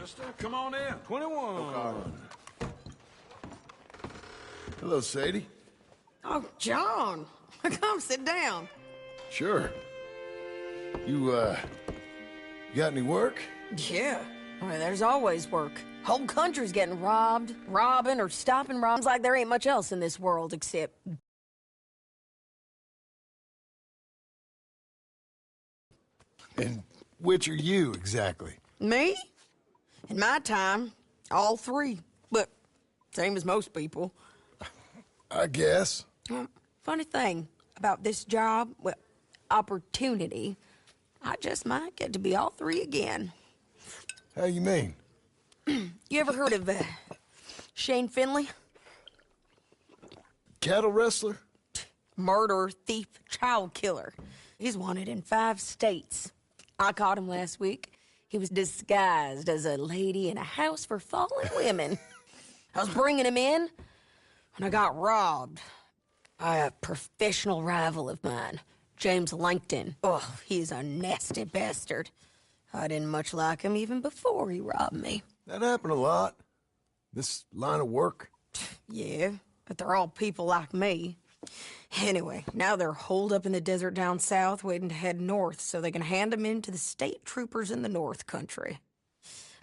mister. Come on in. 21. Hello, Sadie. Oh, John. Come sit down. Sure. You got any work? Yeah. Well, there's always work. Whole country's getting robbed, robbing, or stopping robs like there ain't much else in this world except... And which are you, exactly? Me? In my time, all three. But same as most people. I guess. Funny thing about this job, well, opportunity, I just might get to be all three again. How you mean? You ever heard of Shane Finley? Cattle wrestler? Murderer, thief, child killer. He's wanted in 5 states. I caught him last week. He was disguised as a lady in a house for fallen women. I was bringing him in when I got robbed by a professional rival of mine, James Langton. Oh, he's a nasty bastard. I didn't much like him even before he robbed me. That happened a lot. This line of work. Yeah, but they're all people like me. Anyway, now they're holed up in the desert down south, waiting to head north so they can hand them in to the state troopers in the north country.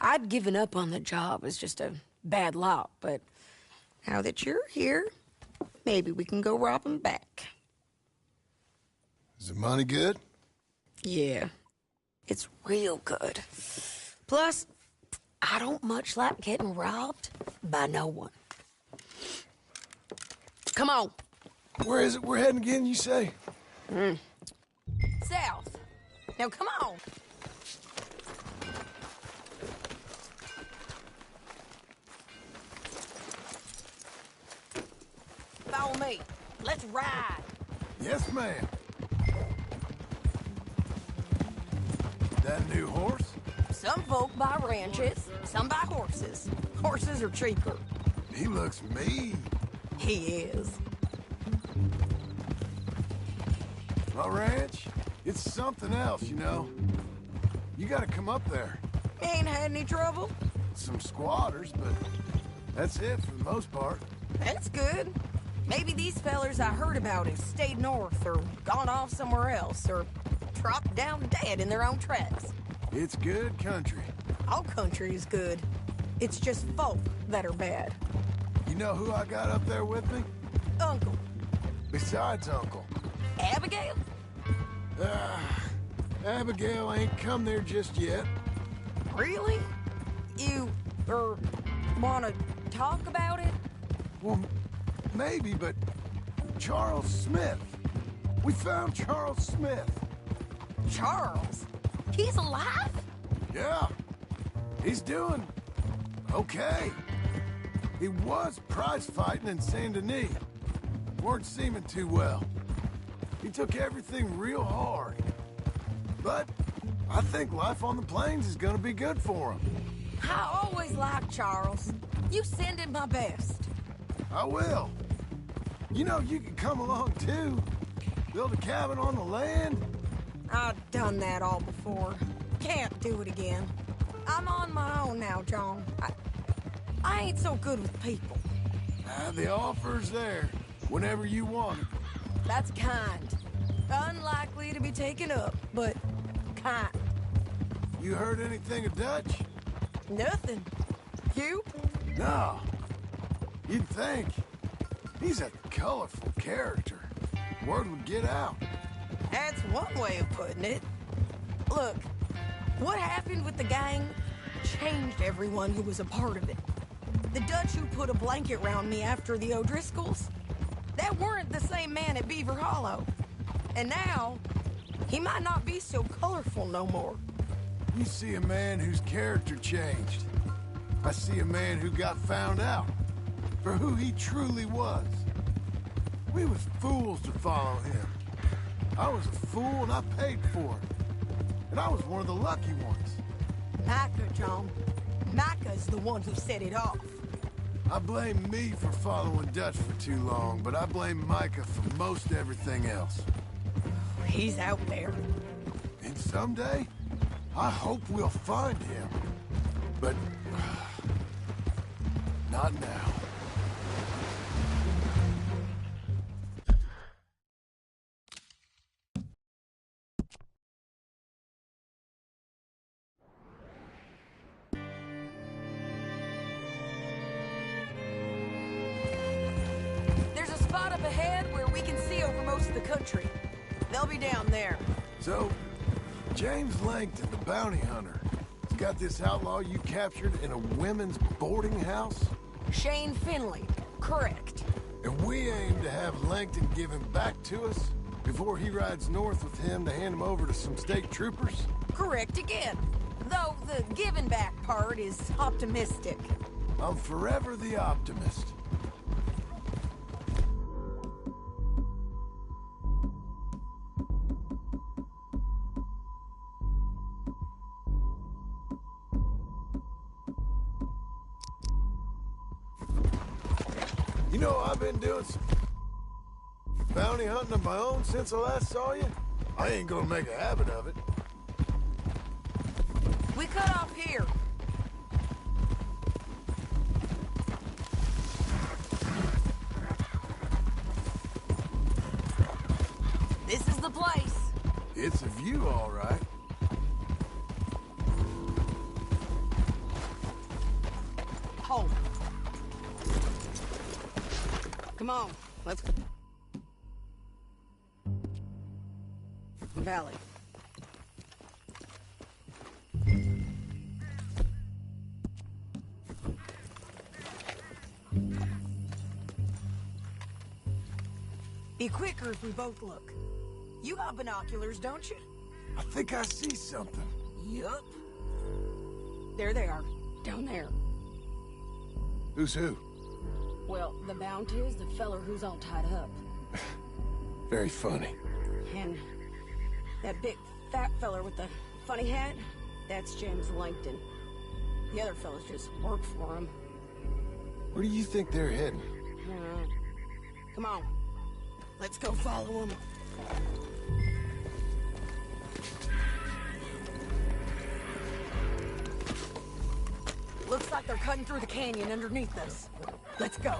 I'd given up on the job as just a bad lot, but now that you're here, maybe we can go rob them back. Is the money good? Yeah, it's real good. Plus, I don't much like getting robbed by no one. Come on. Where is it we're heading again, you say? South. Now, come on. Follow me. Let's ride. Yes, ma'am. That a new horse? Some folk buy ranches, some buy horses. Horses are cheaper. He looks mean. He is. My ranch, it's something else, you know. You gotta come up there. Ain't had any trouble? Some squatters, but that's it for the most part. That's good. Maybe these fellers I heard about have stayed north or gone off somewhere else or dropped down dead in their own tracks. It's good country. All country is good. It's just folk that are bad. You know who I got up there with me? Uncle. Besides Uncle. Abigail? Abigail ain't come there just yet. Really? You, wanna talk about it? Well, maybe, but Charles Smith. We found Charles Smith. Charles? He's alive? Yeah. He's doing okay. He was prize fighting in Saint Denis. Weren't seeming too well. He took everything real hard. But I think life on the plains is gonna be good for him. I always liked Charles. You send him my best. I will. You know, you can come along too. Build a cabin on the land. I've done that all before. Can't do it again. I'm on my own now, John. I ain't so good with people. The offer's there whenever you want it. That's kind. Unlikely to be taken up, but kind. You heard anything of Dutch? Nothing. You? No. You'd think. He's a colorful character. Word would get out. That's one way of putting it. Look, what happened with the gang changed everyone who was a part of it. The Dutch who put a blanket round me after the O'Driscolls, that weren't the same man at Beaver Hollow. And now, he might not be so colorful no more. You see a man whose character changed. I see a man who got found out for who he truly was. We was fools to follow him. I was a fool and I paid for it. And I was one of the lucky ones. Micah, John. Micah's the one who set it off. I blame me for following Dutch for too long, but I blame Micah for most everything else. He's out there. And someday, I hope we'll find him. But... not now. There's a spot up ahead where we can see over most of the country. They'll be down there. So, James Langton, the bounty hunter, has got this outlaw you captured in a women's boarding house? Shane Finley. Correct. And we aim to have Langton give him back to us before he rides north with him to hand him over to some state troopers? Correct again. Though the giving back part is optimistic. I'm forever the optimist. You know, I've been doing some bounty hunting of my own since I last saw you. I ain't gonna make a habit of it. We cut off here. This is the place. It's a view, all right. Home. Come on, let's go. Valley. Be quicker if we both look. You got binoculars, don't you? I think I see something. Yup. There they are, down there. Who's who? Well, the bounty is the feller who's all tied up. Very funny. And that big fat feller with the funny hat, that's James Langton. The other fellas just work for him. Where do you think they're heading? Come on, let's go follow them. Looks like they're cutting through the canyon underneath us. Let's go.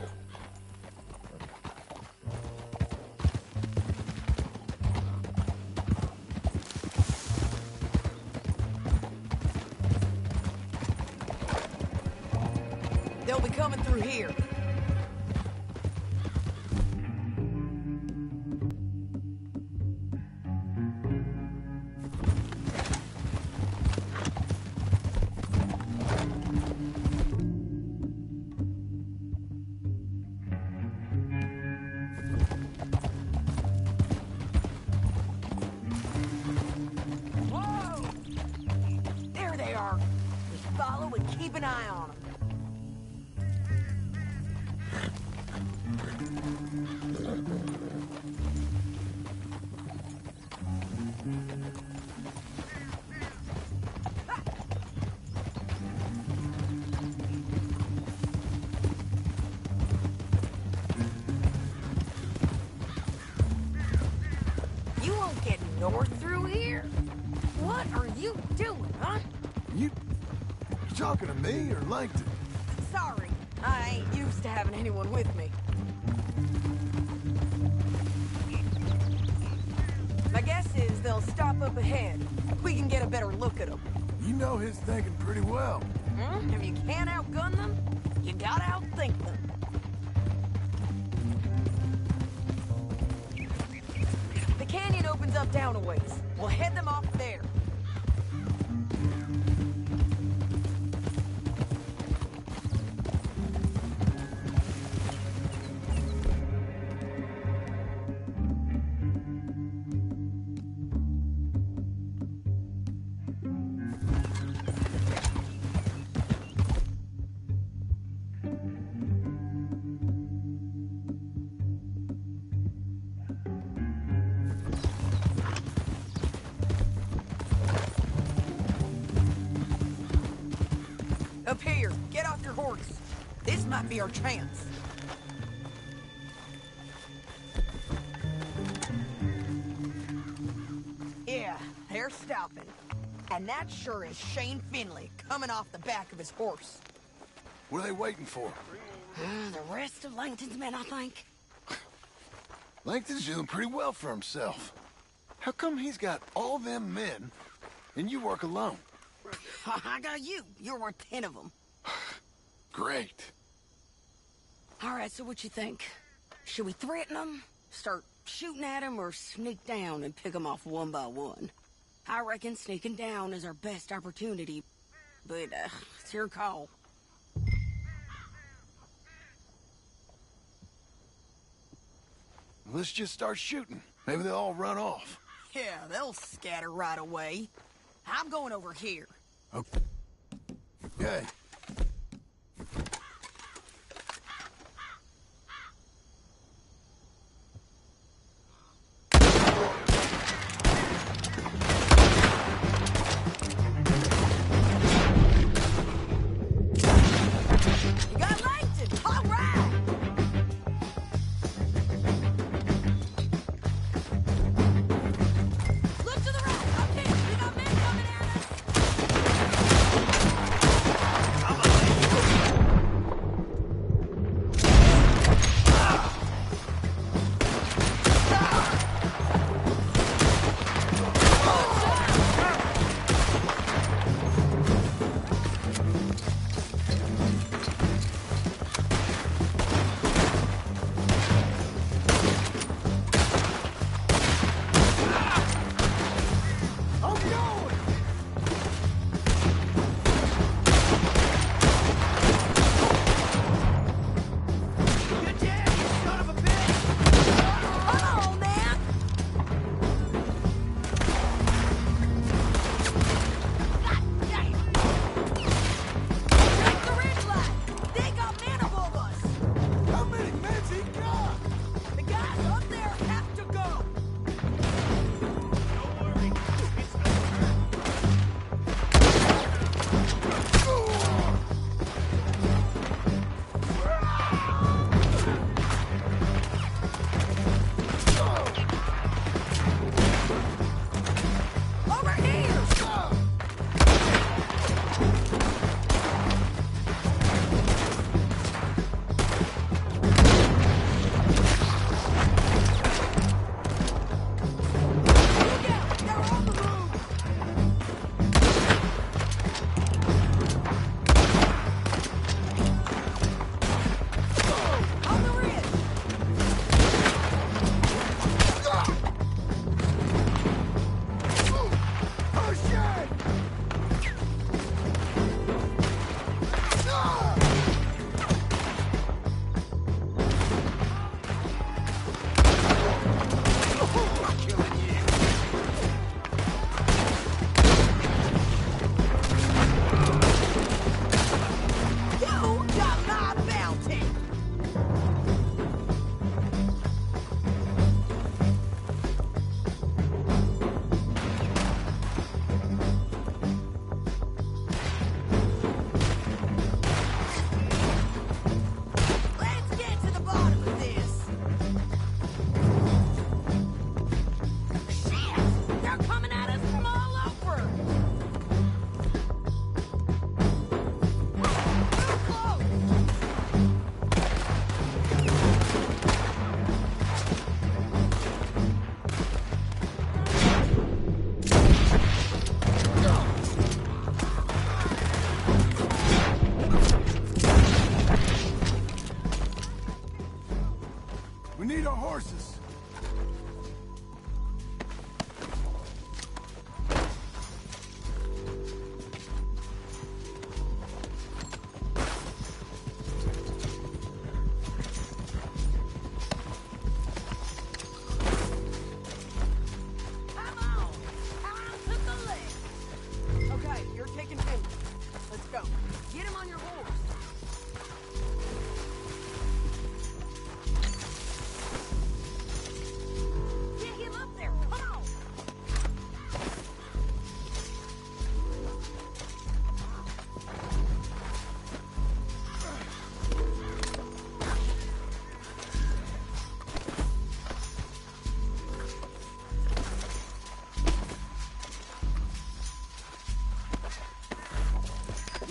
They'll be coming through here. Whoa! There they are. Just follow and keep an eye on them. You won't get north through here? What are you doing, huh? You talking to me or Langton? Sorry, I ain't used to having anyone with me. My guess is they'll stop up ahead. We can get a better look at them. You know his thinking pretty well. If you can't outgun them, you gotta outthink them. The canyon opens up down a ways. We'll head them off there. Up here, get off your horse. This might be our chance. Yeah, they're stopping. And that sure is Shane Finley coming off the back of his horse. What are they waiting for? The rest of Langton's men, I think. Langton's doing pretty well for himself. How come he's got all them men, and you work alone? I got you. You're worth 10 of them. Great. All right, so what you think? Should we threaten them, start shooting at them, or sneak down and pick them off one by one? I reckon sneaking down is our best opportunity, but it's your call. Let's just start shooting. Maybe they'll all run off. Yeah, they'll scatter right away. I'm going over here. Okay. You got Langton! All right! Look to the right! Up here! We got men coming at us!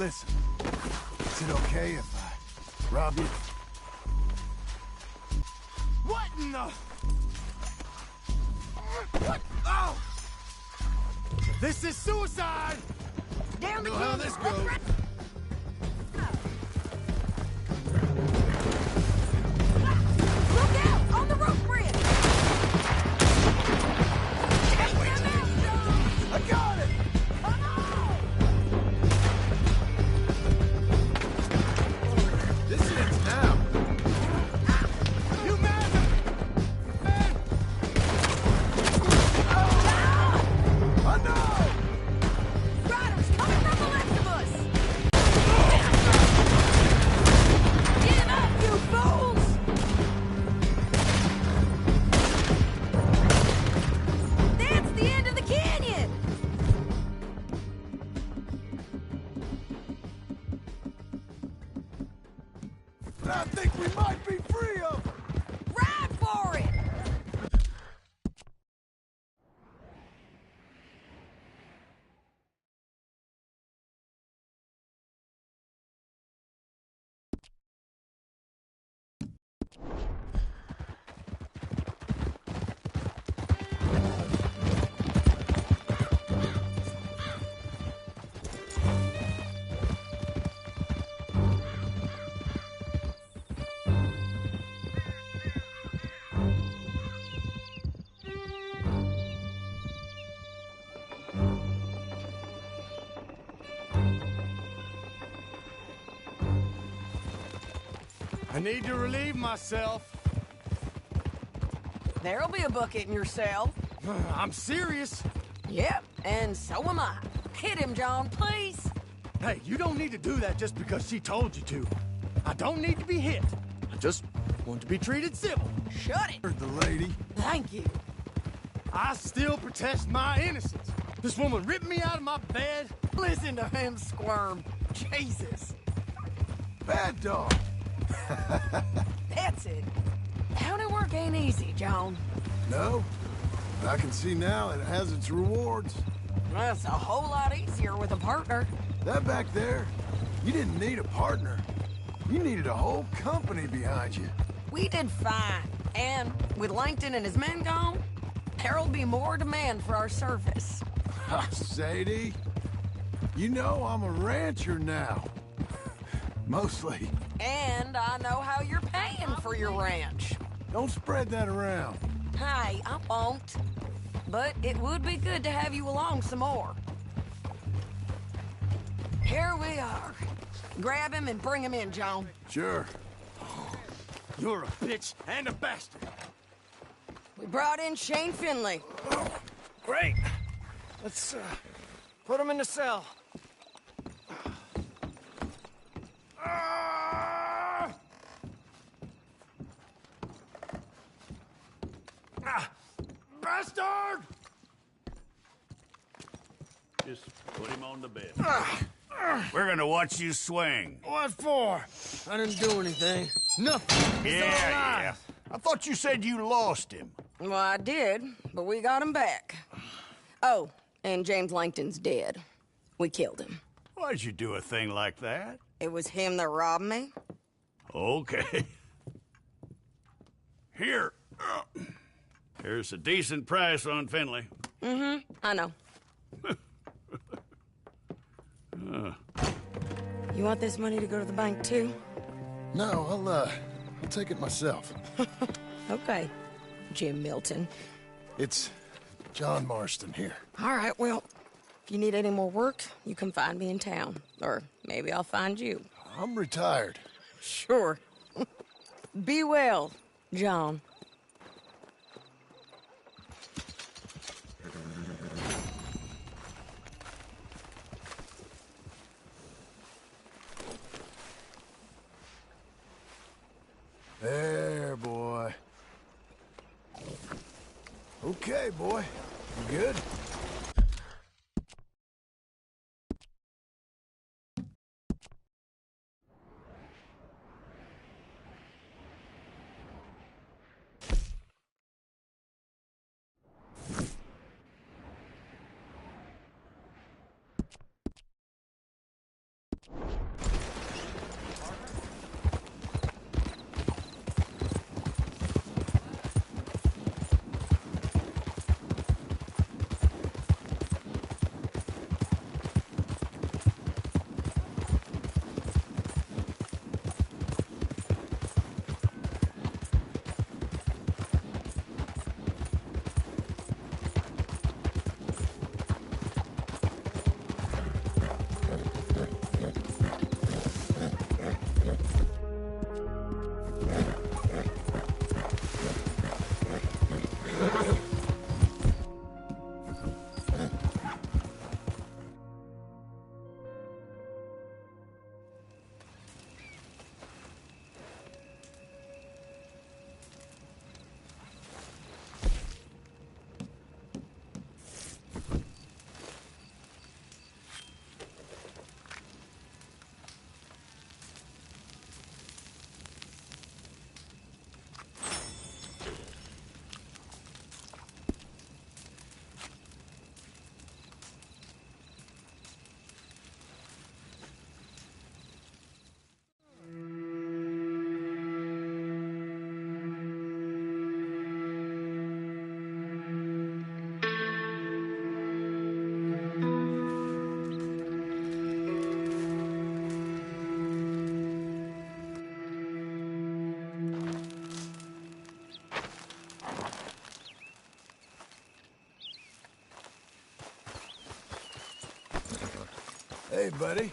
Listen, is it okay if I rob you? What in the... What? Oh! This is suicide! Down the Know how canyon. this Let's goes. run. Look out! On the rope bridge! Take them out, John! I got it! Come on! This ends now. You man! I know! Riders coming from the left of us! Give up, you fools! That's the end of the canyon! I think we might be free of them. Ride for it! I need to relieve myself. There'll be a bucket in your cell. I'm serious. Yep, and so am I. Hit him, John, please. Hey, you don't need to do that just because she told you to. I don't need to be hit. I just want to be treated civil. Shut it. Heard the lady. Thank you. I still protest my innocence. This woman ripped me out of my bed. Listen to him squirm. Jesus. Bad dog. That's it. County work ain't easy, John. No, but I can see now it has its rewards. That's a whole lot easier with a partner. That back there, you didn't need a partner. You needed a whole company behind you. We did fine. And with Langton and his men gone, there'll be more demand for our service. Sadie, you know I'm a rancher now. Mostly. And I know how you're paying for your ranch. Don't spread that around. Hey, I won't. But it would be good to have you along some more. Here we are. Grab him and bring him in, John. Sure. You're a bitch and a bastard. We brought in Shane Finley. Great. Let's put him in the cell. Bastard! Just put him on the bed. We're gonna watch you swing. What for? I didn't do anything. Nothing. He's alive. I thought you said you lost him. Well, I did, but we got him back. Oh, and James Langton's dead. We killed him. Why'd you do a thing like that? It was him that robbed me. Okay. Here. Here's a decent price on Finley. I know. You want this money to go to the bank, too? No, I'll take it myself. Okay, Jim Milton. It's John Marston here. All right, well, if you need any more work, you can find me in town. Or maybe I'll find you. I'm retired. Sure. Be well, John. There, boy. Okay, boy. You good? Hey, buddy.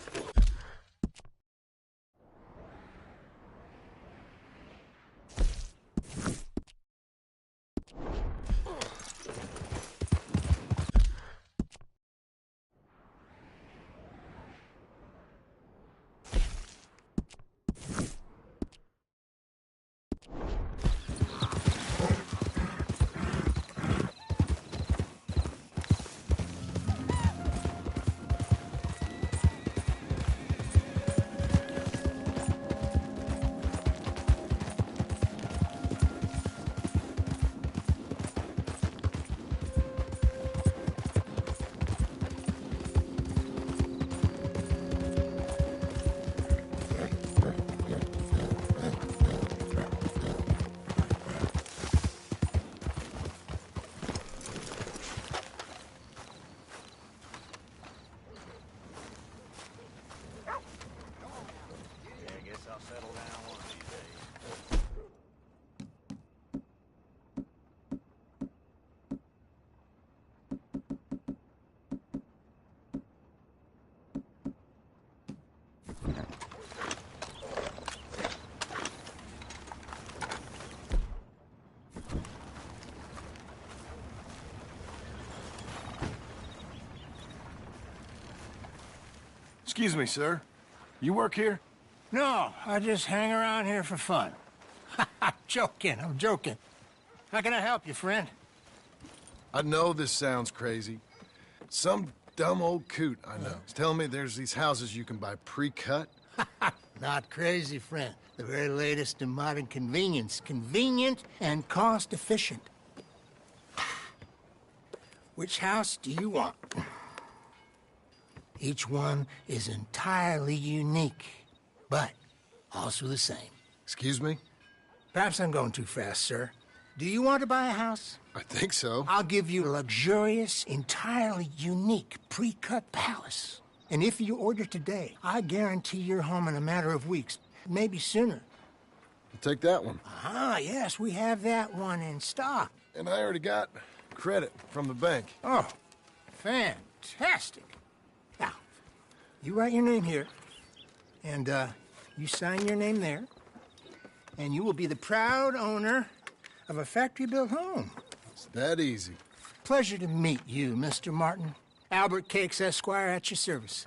Excuse me, sir. You work here? No, I just hang around here for fun. I'm joking. How can I help you, friend? I know this sounds crazy. Some dumb old coot I know is telling me there's these houses you can buy pre-cut. Not crazy, friend. The very latest in modern convenience. Convenient and cost-efficient. Which house do you want? Each one is entirely unique, but also the same. Excuse me? Perhaps I'm going too fast, sir. Do you want to buy a house? I think so. I'll give you a luxurious, entirely unique, pre-cut palace. And if you order today, I guarantee you're home in a matter of weeks, maybe sooner. I'll take that one. Ah, yes, we have that one in stock. And I already got credit from the bank. Oh, fantastic. Now, you write your name here, and you sign your name there, and you will be the proud owner of a factory-built home. It's that easy. Pleasure to meet you, Mr. Martin. Albert Cakes, Esquire, at your service.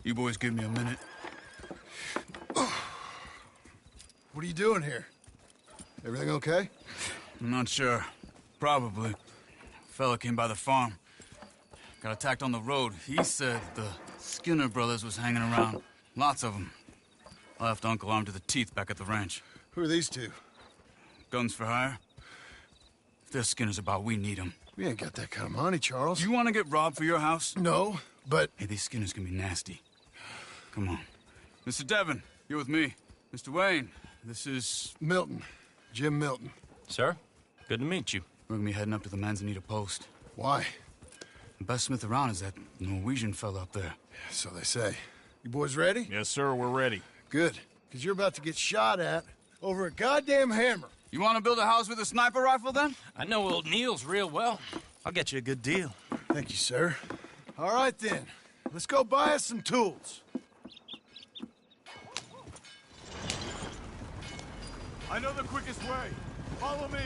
You boys give me a minute. What are you doing here? Everything okay? I'm not sure. Probably. Fella came by the farm. Got attacked on the road. He said the Skinner brothers was hanging around. Lots of them. I left Uncle armed to the teeth back at the ranch. Who are these two? Guns for hire? If their Skinner's about, we need them. We ain't got that kind of money, Charles. You want to get robbed for your house? No, but... Hey, these Skinners can be nasty. Come on. Mr. Devon, you're with me. Mr. Wayne, this is... Milton. Jim Milton. Sir, good to meet you. We're gonna be heading up to the Manzanita post. Why? The best smith around is that Norwegian fella up there. So they say. You boys ready? Yes, sir, we're ready. Good. Because you're about to get shot at over a goddamn hammer. You want to build a house with a sniper rifle, then? I know old Neil's real well. I'll get you a good deal. Thank you, sir. All right, then. Let's go buy us some tools. I know the quickest way. Follow me.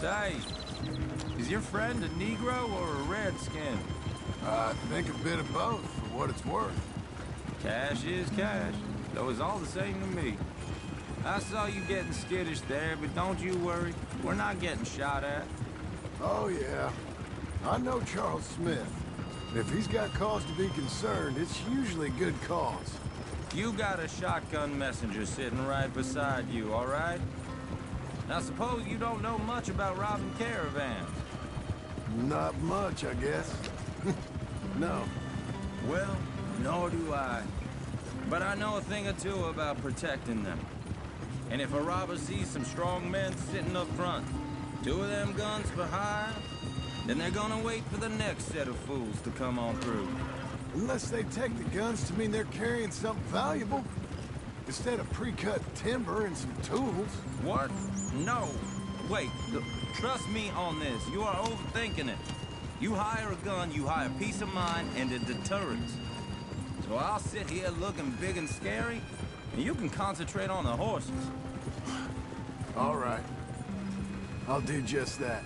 Say, is your friend a Negro or a Redskin? I think a bit of both, for what it's worth. Cash is cash, though it's all the same to me. I saw you getting skittish there, but don't you worry. We're not getting shot at. Oh, yeah. I know Charles Smith. If he's got cause to be concerned, it's usually good cause. You got a shotgun messenger sitting right beside you, all right? Now suppose you don't know much about robbing caravans. Not much, I guess. No. Well, nor do I. But I know a thing or two about protecting them. And if a robber sees some strong men sitting up front, 2 of them guns behind, then they're gonna wait for the next set of fools to come on through. Unless they take the guns to mean they're carrying something valuable. Instead of pre-cut timber and some tools. What? No. Wait, trust me on this. You are overthinking it. You hire a gun, you hire peace of mind and a deterrence. So I'll sit here looking big and scary, and you can concentrate on the horses. All right. I'll do just that.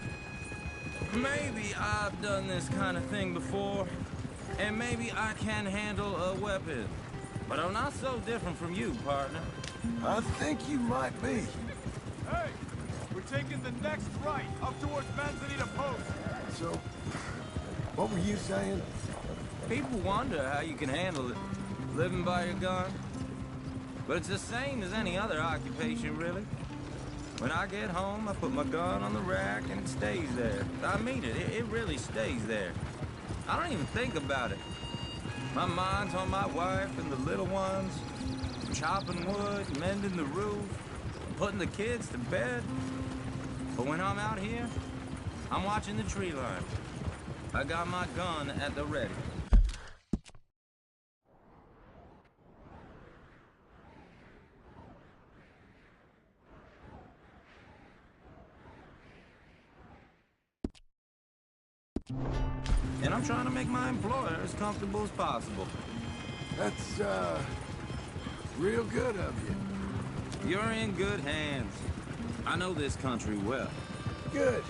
Maybe I've done this kind of thing before, and maybe I can handle a weapon. But I'm not so different from you, partner. I think you might be. Hey! We're taking the next right, up towards Manzanita Post. So, what were you saying? People wonder how you can handle it, living by your gun. But it's the same as any other occupation, really. When I get home, I put my gun on the rack and it stays there. I mean it, it really stays there. I don't even think about it. My mind's on my wife and the little ones, chopping wood, mending the roof, putting the kids to bed. But when I'm out here, I'm watching the tree line. I got my gun at the ready. And I'm trying to make my employer as comfortable as possible. That's, real good of you. You're in good hands. I know this country well. Good.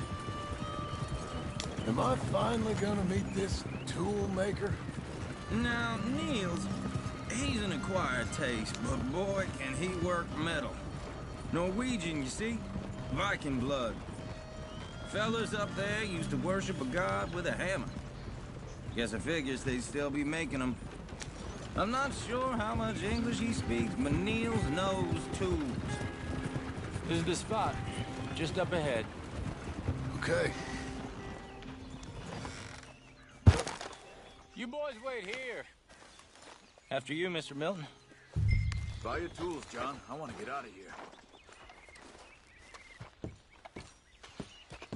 Am I finally gonna meet this tool maker? Now, Niels, he's an acquired taste, but boy, can he work metal. Norwegian, you see? Viking blood. Fellas up there used to worship a god with a hammer. Guess I figures they'd still be making them. I'm not sure how much English he speaks, but Niels knows tools. This is the spot, just up ahead. Okay. You boys wait here. After you, Mr. Milton. Buy your tools, John. I want to get out of here.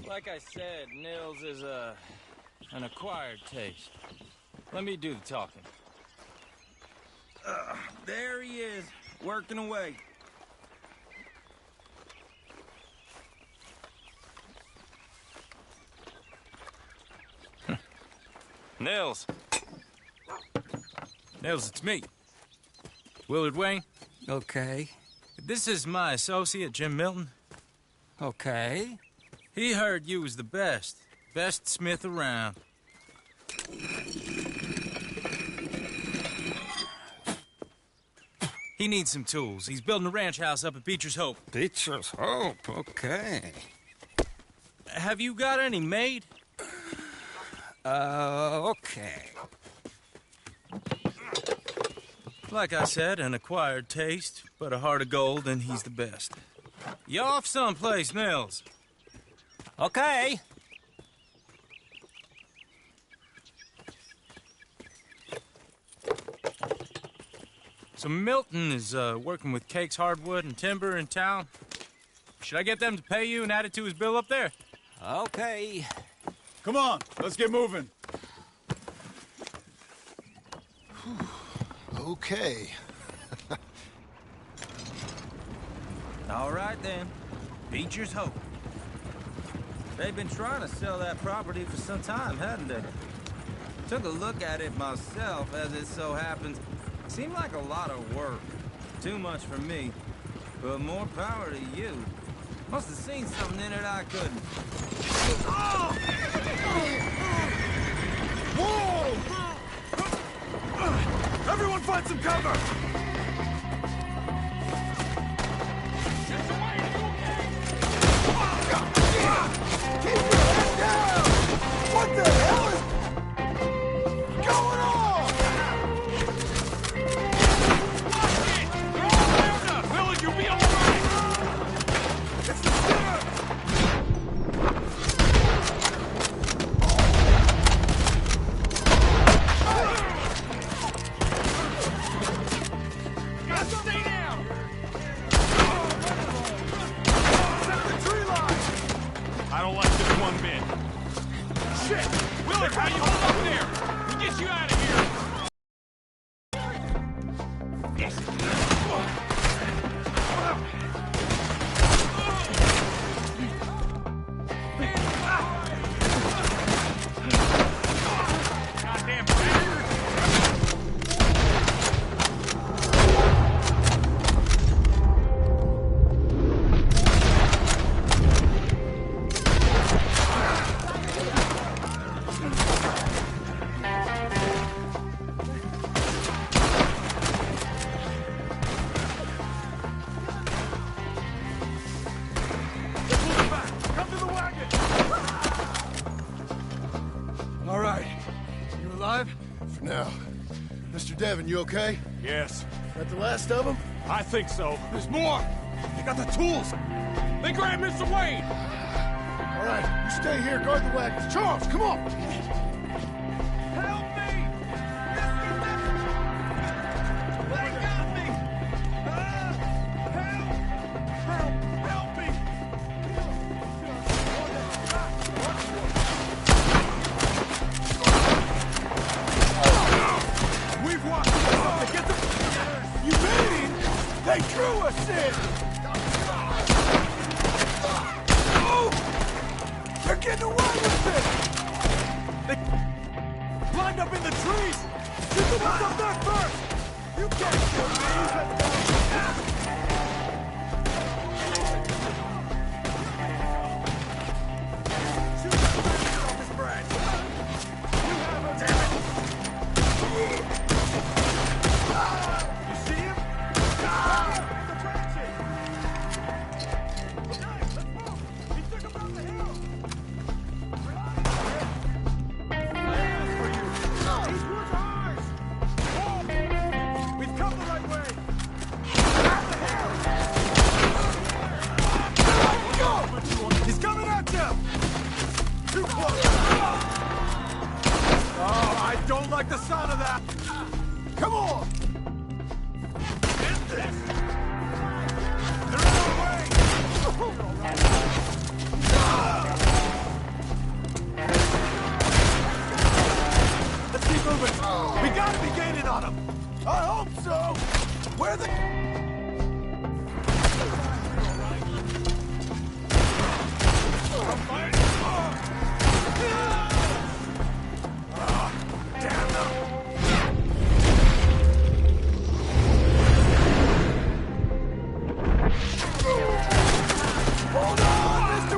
Like I said, Nils is an acquired taste. Let me do the talking. There he is, working away. Nils. Nils, it's me. Willard Wayne. Okay. This is my associate, Jim Milton. Okay. He heard you was the best smith around. He needs some tools. He's building a ranch house up at Beecher's Hope. Beecher's Hope, okay. Have you got any made? Okay. Like I said, an acquired taste, but a heart of gold, and he's the best. You off someplace, Nils? Okay. So Milton is working with Cakes Hardwood and Timber in town. Should I get them to pay you and add it to his bill up there? Okay. Come on, let's get moving. Okay. All right, then. Beecher's Hope. They've been trying to sell that property for some time, hadn't they? Took a look at it myself, as it so happens. Seemed like a lot of work. Too much for me. But more power to you. Must have seen something in it I couldn't. Whoa! Everyone find some cover! Keep your head down! What the hell is going on? Village, you'll be alright! It's the sinner! Gotta stay down! Set the tree line! I don't like this one bit. Shit! Willard, how you hold up there? We'll get you out of here! Goddamn bastard! Come to the wagon! All right. You alive? For now. Mr. Devon, you okay? Yes, That the last of them? I think so. There's more! They got the tools! They grabbed Mr. Wayne! All right, you stay here, guard the wagons. Charles, come on! Help me! They got me! Help me! We've watched them get the... You mean they drew us in? Oh! They're getting away with it! Lined up in the trees! Shoot the ones up there first! You can't kill me! Shoot the branches off his branch! You have him! Damn it! You see him? The branches! Guys, let's move! He took him down the hill! These woods are ours! We've come the right way! He's coming at you! Too close! Oh, I don't like the sound of that! Come on! End this! They're on our way! Let's keep moving! We gotta be gaining on them! I hope so! Where the... Damn them! Hold on, Mr.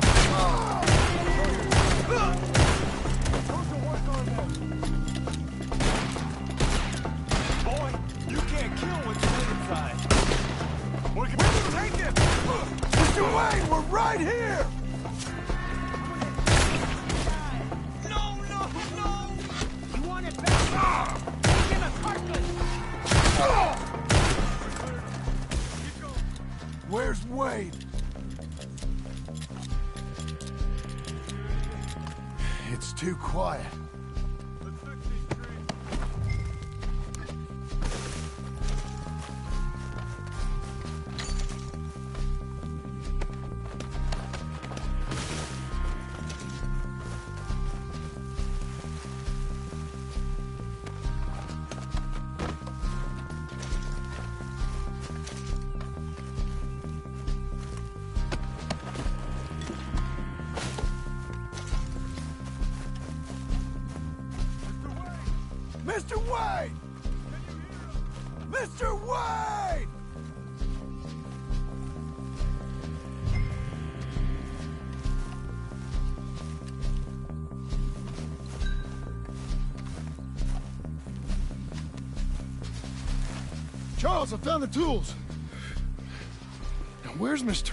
Boy, you can't kill when you're inside. Where can we take him? Mr. Wayne, we're right here! No! You want it back? Give him a cartridge! Where's Wayne? It's too quiet. Mr. Wade! Mr. Wade! Charles, I found the tools. Now, where's Mr.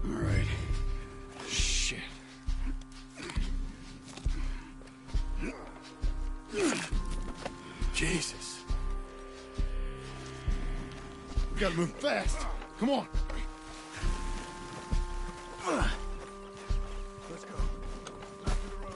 All right. Shit. Jesus. We gotta move fast. Come on. Let's go. Back to the road.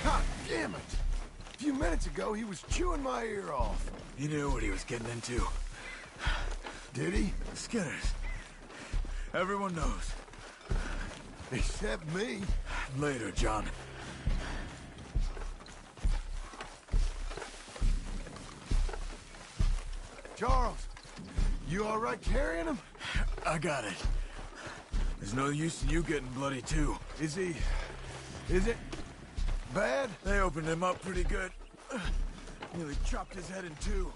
God damn it! A few minutes ago, he was chewing my ear off. He knew what he was getting into. Did he? Skinners. Everyone knows. Except me. Later, John. Charles, you all right carrying him? I got it. There's no use in you getting bloody, too. Is it bad? They opened him up pretty good. Nearly chopped his head in two.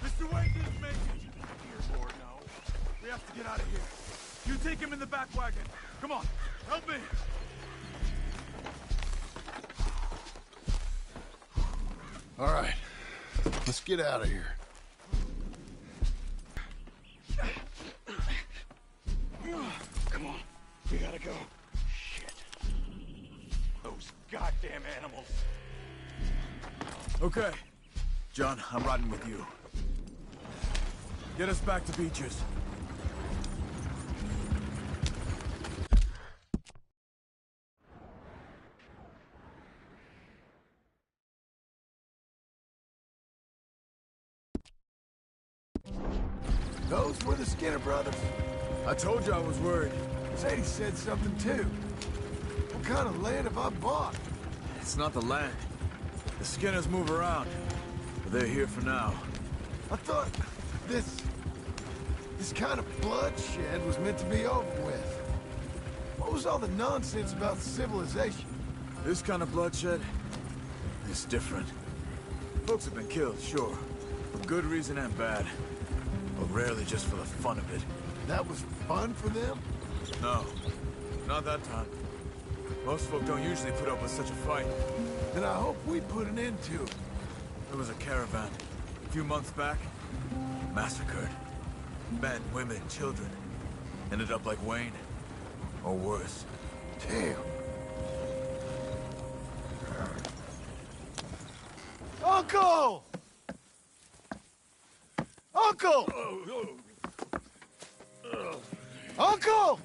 Mr. Wade didn't make it. Dear Lord, no. We have to get out of here. You take him in the back wagon. Come on, help me. All right, let's get out of here. Come on, we gotta go. Shit. Those goddamn animals. Okay. John, I'm riding with you. Get us back to Beaches. Those were the Skinner brothers. I told you I was worried. Sadie said something too. What kind of land have I bought? It's not the land. The Skinners move around. But they're here for now. I thought this kind of bloodshed was meant to be over with. What was all the nonsense about civilization? This kind of bloodshed is different. Folks have been killed, sure. For good reason and bad. But rarely just for the fun of it. That was fun for them? No. Not that time. Most folk don't usually put up with such a fight. Then I hope we put an end to it. There was a caravan a few months back. Massacred. Men, women, children. Ended up like Wayne. Or worse. Damn. Uncle! Uncle! Uncle!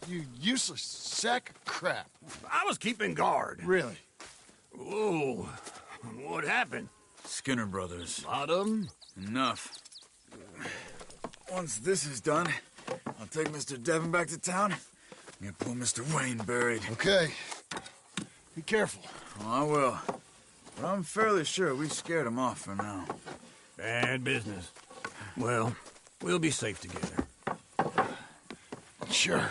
You useless sack of crap. I was keeping guard. Really? Whoa. What happened? Skinner brothers. Lot of 'em? Enough. Once this is done, I'll take Mr. Devon back to town. Get poor Mr. Wayne buried. Okay. Be careful. Oh, I will. But I'm fairly sure we scared him off for now. Bad business. Well, we'll be safe together. Sure.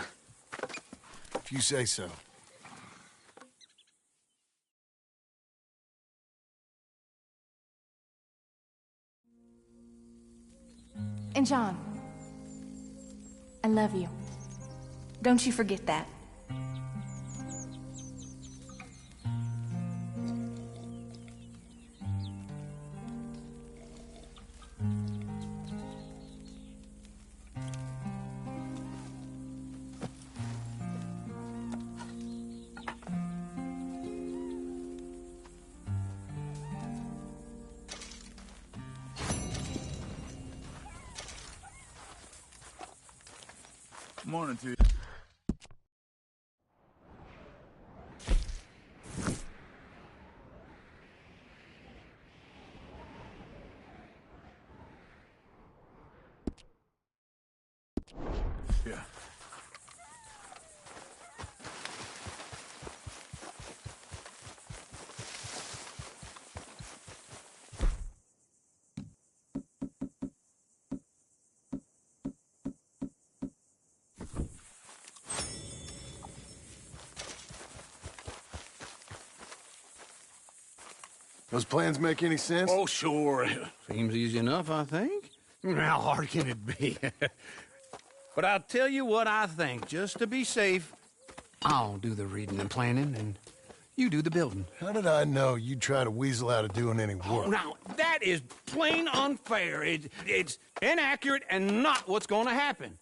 If you say so. And John, I love you. Don't you forget that. Morning to you. Yeah. Those plans make any sense? Oh, sure. Seems easy enough, I think. How hard can it be? But I'll tell you what I think. Just to be safe, I'll do the reading and planning, and you do the building. How did I know you'd try to weasel out of doing any Oh, work? now, that is plain unfair. It's inaccurate and not what's going to happen.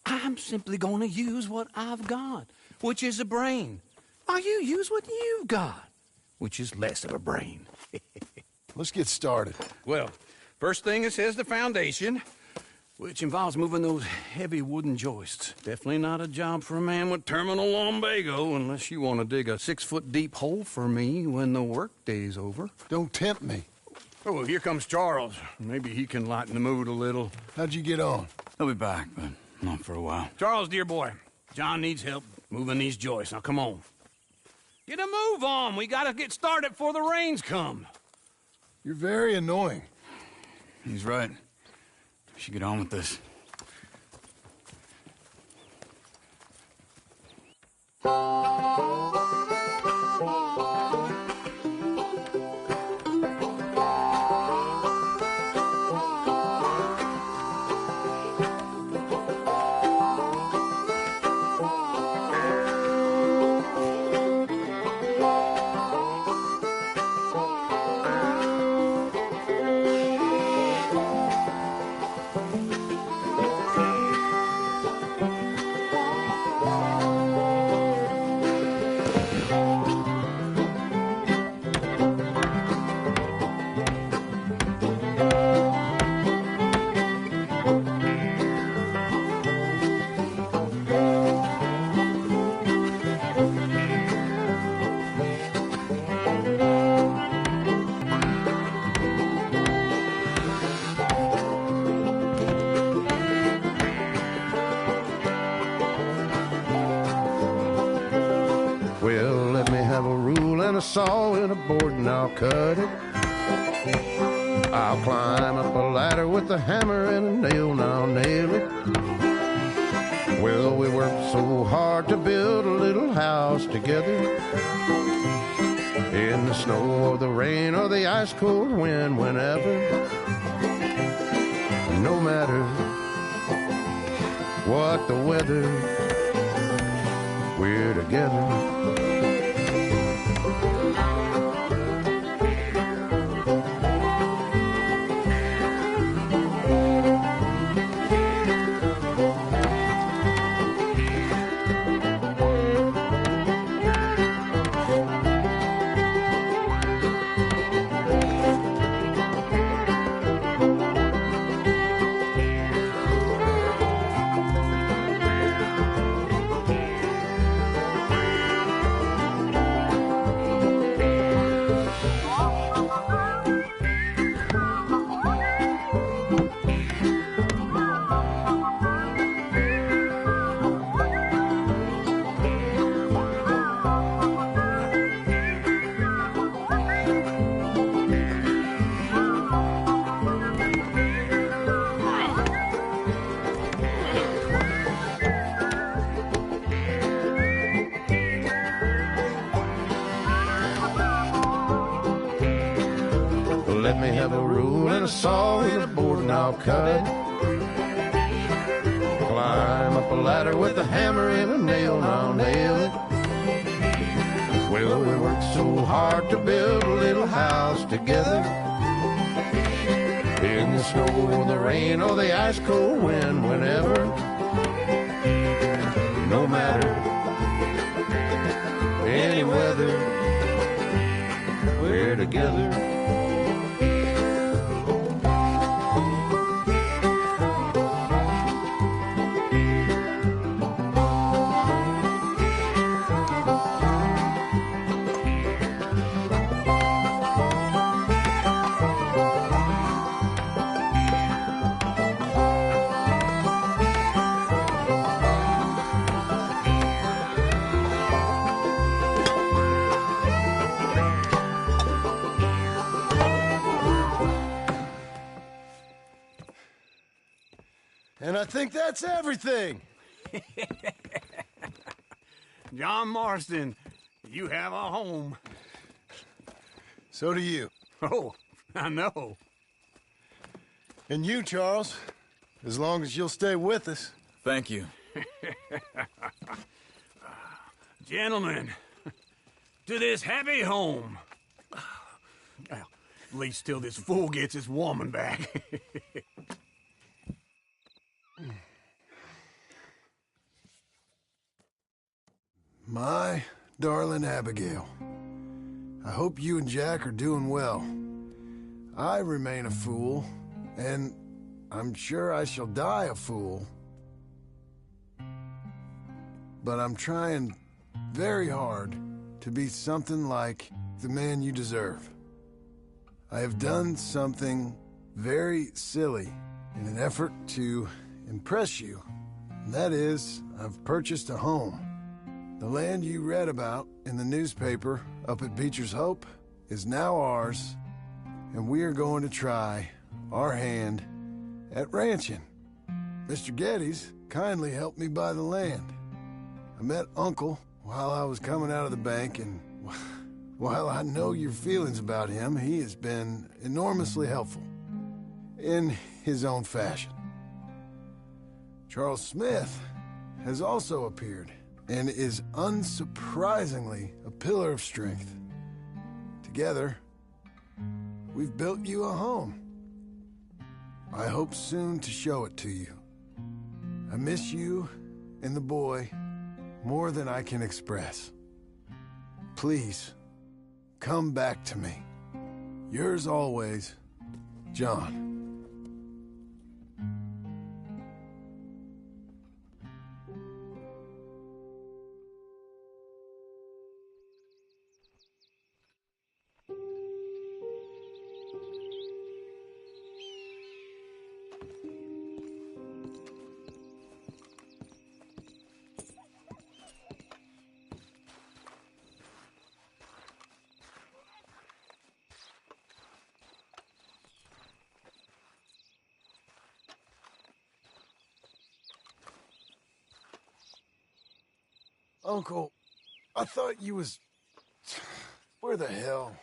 I'm simply going to use what I've got, which is a brain. While you use what you've got, which is less of a brain. Let's get started. Well, first thing it says the foundation, which involves moving those heavy wooden joists. Definitely not a job for a man with terminal lumbago, unless you want to dig a 6-foot deep hole for me when the workday's over. Don't tempt me. Oh, well, here comes Charles. Maybe he can lighten the mood a little. How'd you get on? He'll be back, but not for a while. Charles, dear boy, John needs help moving these joists. Now, come on. Get a move on. We gotta get started before the rains come. You're very annoying. He's right. We should get on with this. Well, let me have a rule and a saw and a board and I'll cut it. I'll climb up a ladder with a hammer and a nail and I'll nail it. Well, we worked so hard to build a little house together. In the snow or the rain or the ice cold wind, whenever. No matter what the weather, we're together. Let me have a rule and a saw and a board and I'll cut it. Climb up a ladder with a hammer and a nail and I'll nail it. Well, we worked so hard to build a little house together. In the snow or the rain or the ice cold wind, whenever. No matter any weather, we're together. And I think that's everything. John Marston, you have a home. So do you. Oh, I know. And you, Charles, as long as you'll stay with us. Thank you. Gentlemen, to this happy home. Well, at least till this fool gets his woman back. My darling Abigail, I hope you and Jack are doing well. I remain a fool, and I'm sure I shall die a fool. But I'm trying very hard to be something like the man you deserve. I have done something very silly in an effort to impress you. And that is, I've purchased a home. The land you read about in the newspaper up at Beecher's Hope is now ours, and we are going to try our hand at ranching. Mr. Geddes kindly helped me buy the land. I met Uncle while I was coming out of the bank, and while I know your feelings about him, he has been enormously helpful in his own fashion. Charles Smith has also appeared and is unsurprisingly a pillar of strength. Together, we've built you a home. I hope soon to show it to you. I miss you and the boy more than I can express. Please, come back to me. Yours always, John. Uncle, I thought you was... Where the hell?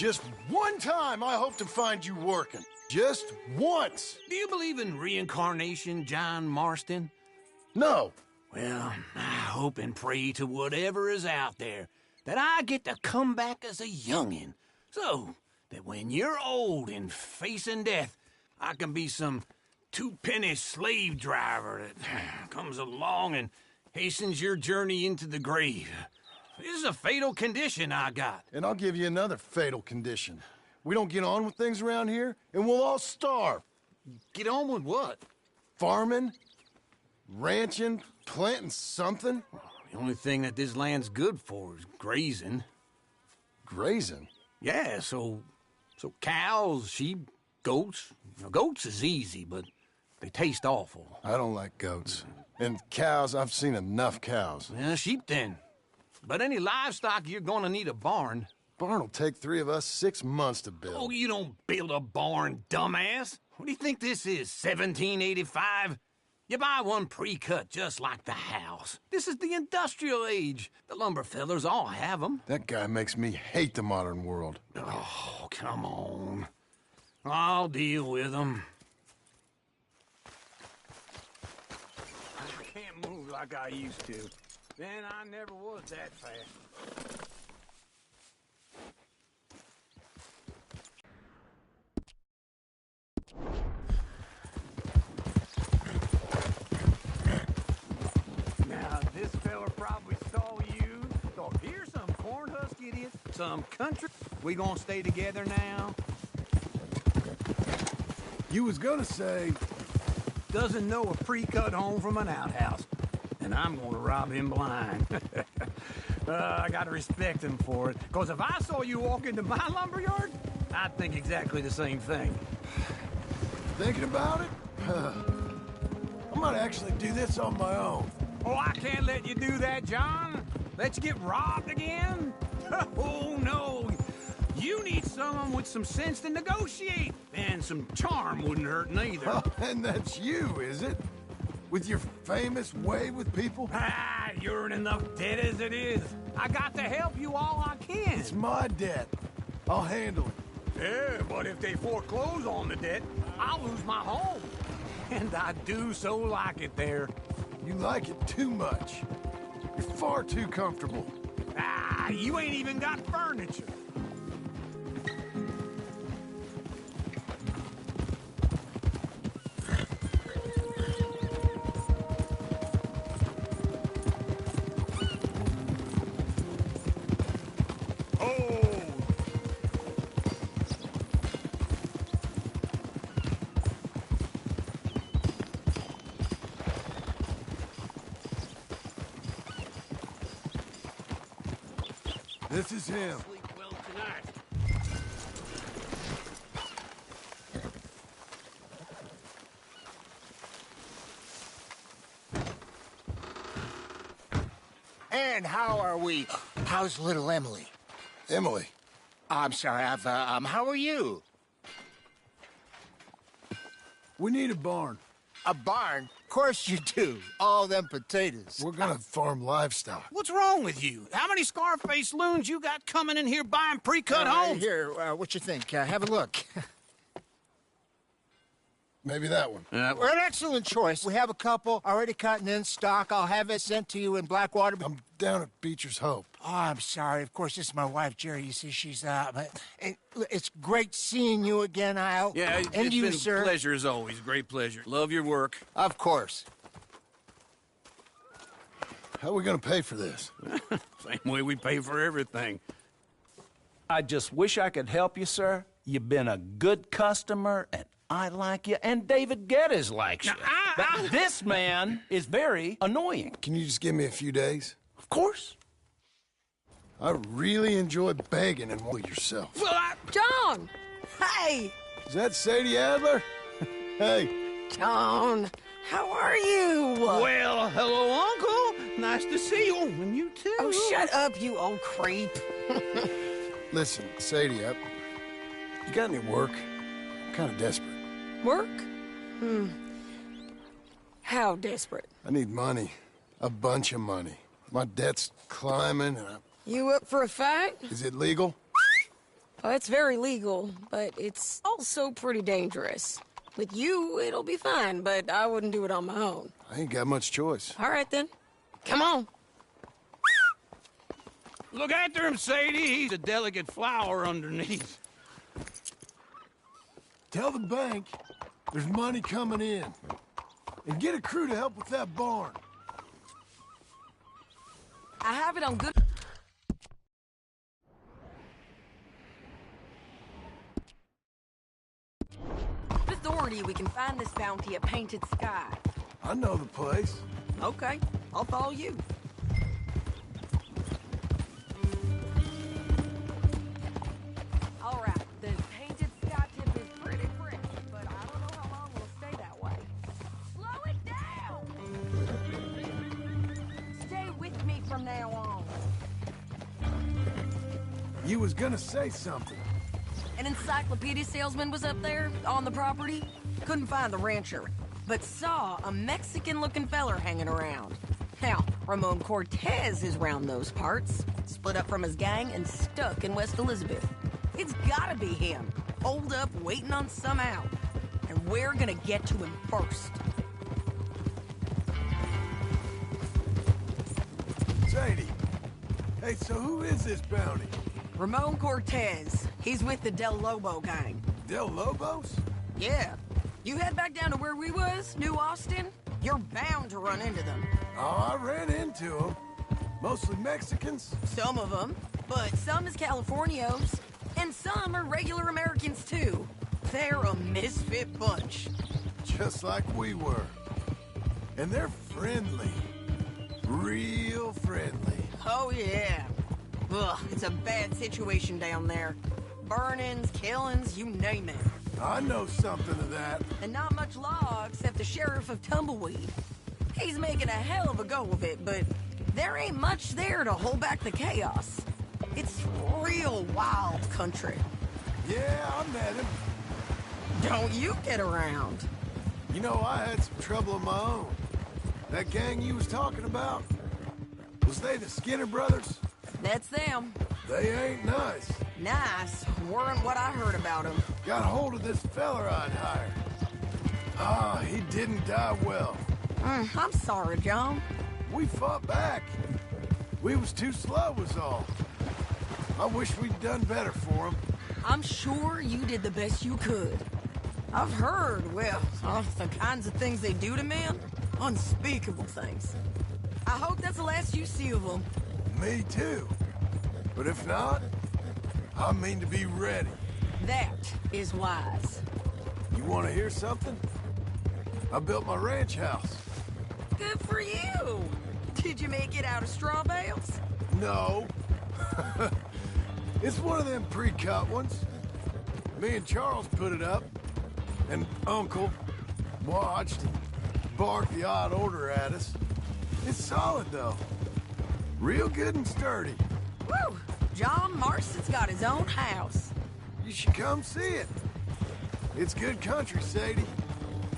Just one time I hope to find you working. Just once. Do you believe in reincarnation, John Marston? No. Well, I hope and pray to whatever is out there that I get to come back as a youngin', so that when you're old and facing death, I can be some two-penny slave driver that comes along and hastens your journey into the grave. This is a fatal condition I got. And I'll give you another fatal condition. We don't get on with things around here, and we'll all starve. Get on with what? Farming, ranching, planting something. The only thing that this land's good for is grazing. Grazing? Yeah, so cows, sheep, goats. Now, goats is easy, but they taste awful. I don't like goats. And cows, I've seen enough cows. Yeah, sheep then. But any livestock, you're gonna need a barn. Barn will take 3 of us 6 months to build. Oh, you don't build a barn, dumbass. What do you think this is, 1785? You buy one pre-cut just like the house. This is the industrial age. The lumber fellers all have them. That guy makes me hate the modern world. Oh, come on. I'll deal with them. I can't move like I used to. Then I never was that fast. Now, this fella probably saw you. Thought, here's some corn husk idiot, some country. We gonna stay together now? You was gonna say... Doesn't know a pre-cut home from an outhouse. And I'm gonna rob him blind. I gotta respect him for it. Because if I saw you walk into my lumberyard, I'd think exactly the same thing. Thinking about it? I might actually do this on my own. Oh, I can't let you do that, John. Let you get robbed again? Oh, no. You need someone with some sense to negotiate. And some charm wouldn't hurt neither. Oh, and that's you, is it? With your famous way with people? Ah, you're in enough debt as it is. I got to help you all I can. It's my debt. I'll handle it. Yeah, but if they foreclose on the debt, I'll lose my home. And I do so like it there. You like it too much. You're far too comfortable. Ah, you ain't even got furniture. This is him. Sleep well tonight. And how are we? How's little Emily? Emily. I'm sorry, how are you? We need a barn. A barn? Of course you do. All them potatoes. We're gonna farm livestock. What's wrong with you? How many Scarface loons you got coming in here buying pre-cut homes? Here, what you think? Have a look. Maybe that one. We're an excellent choice. We have a couple already cut and in stock. I'll have it sent to you in Blackwater. I'm down at Beecher's Hope. Oh, I'm sorry. Of course, this is my wife, Jerry. You see, she's it's great seeing you again, Al. Yeah, and it's you, been sir. a pleasure as always. Great pleasure. Love your work. Of course. How are we gonna pay for this? Same way we pay for everything. I just wish I could help you, sir. You've been a good customer, and I like you, and David Geddes likes you. But this man is very annoying. Can you just give me a few days? Of course. I really enjoy begging and want yourself. Well, John! Hey! Is that Sadie Adler? Hey. John, how are you? well, hello, Uncle. Nice to see you. And you too. Oh, shut up, you old creep. Listen, Sadie, you got any work? I'm kind of desperate. Work? How desperate? I need money. A bunch of money. My debt's climbing, and You up for a fight? Is it legal? Well, it's very legal, but it's also pretty dangerous. With you, it'll be fine, but I wouldn't do it on my own. I ain't got much choice. All right, then. Come on. Look after him, Sadie. He's a delicate flower underneath. Tell the bank there's money coming in. And get a crew to help with that barn. I have it on good... authority we can find this bounty at Painted Sky. I know the place. Okay, I'll follow you. All right, the Painted Sky tip is pretty fresh, but I don't know how long we'll stay that way. Slow it down! Stay with me from now on. You was gonna say something. An encyclopedia salesman was up there on the property. Couldn't find the rancher, but saw a Mexican-looking feller hanging around. Now, Ramon Cortez is round those parts, split up from his gang and stuck in West Elizabeth. It's gotta be him, holed up waiting on some out. And we're gonna get to him first. Sadie. Hey, so who is this bounty? Ramon Cortez. He's with the Del Lobo gang. Del Lobos? Yeah. You head back down to where we was, New Austin, you're bound to run into them. Oh, I ran into them. Mostly Mexicans? Some of them, but some is Californios, and some are regular Americans too. They're a misfit bunch. Just like we were. And they're friendly. Real friendly. Oh, yeah. Ugh, it's a bad situation down there. Burnings, killings, you name it. I know something of that. And not much law except the sheriff of Tumbleweed. He's making a hell of a go of it, but there ain't much there to hold back the chaos. It's real wild country. Yeah, I met him. Don't you get around. You know, I had some trouble of my own. That gang you was talking about, was they the Skinner brothers? That's them. They ain't nice. Nice weren't what I heard about them. Got hold of this feller I'd hired. Ah, he didn't die well. I'm sorry, John. We fought back. We was too slow was all. I wish we'd done better for him. I'm sure you did the best you could. I've heard, well, the kinds of things they do to men. Unspeakable things. I hope that's the last you see of them. Me too. But if not, I mean to be ready. That is wise. You want to hear something? I built my ranch house. Good for you. Did you make it out of straw bales? No. It's one of them pre-cut ones. Me and Charles put it up, and Uncle watched and barked the odd order at us. It's solid, though. Real good and sturdy. Woo! John Marston's got his own house. You should come see it. It's good country, Sadie.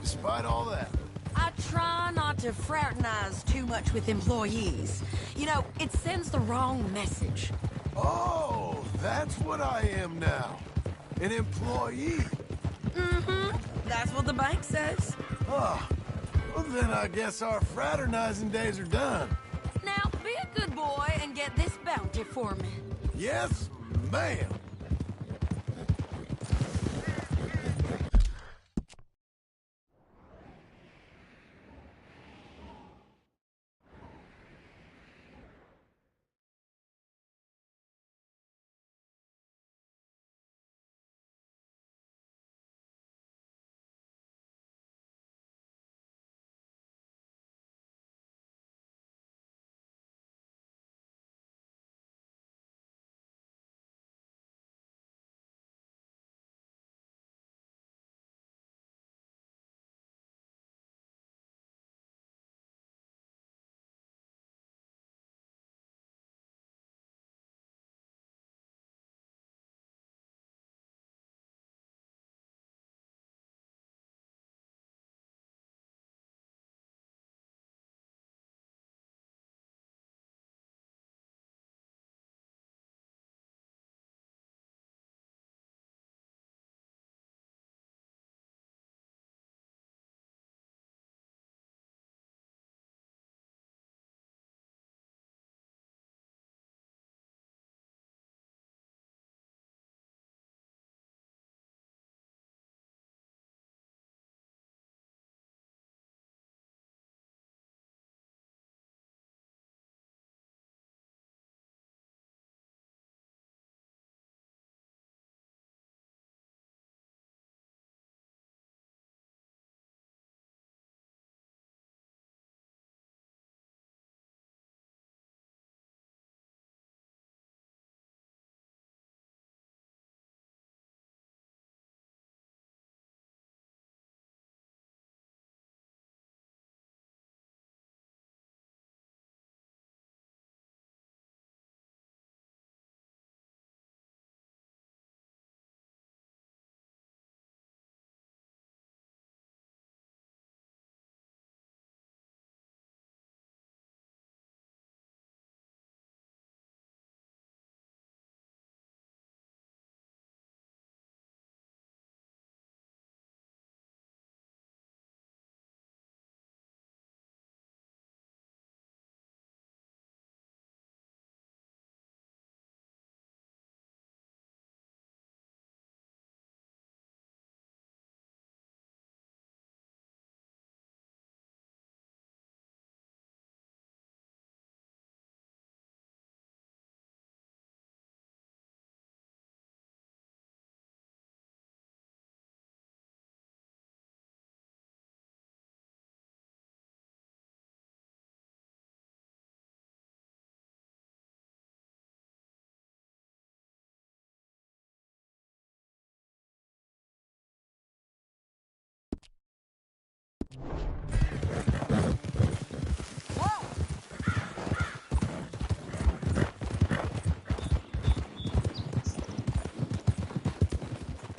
Despite all that. I try not to fraternize too much with employees. You know, it sends the wrong message. Oh, that's what I am now. An employee. Mm-hmm. That's what the bank says. Oh, well then I guess our fraternizing days are done. Now, be a good boy and get this bounty for me. Yes, ma'am.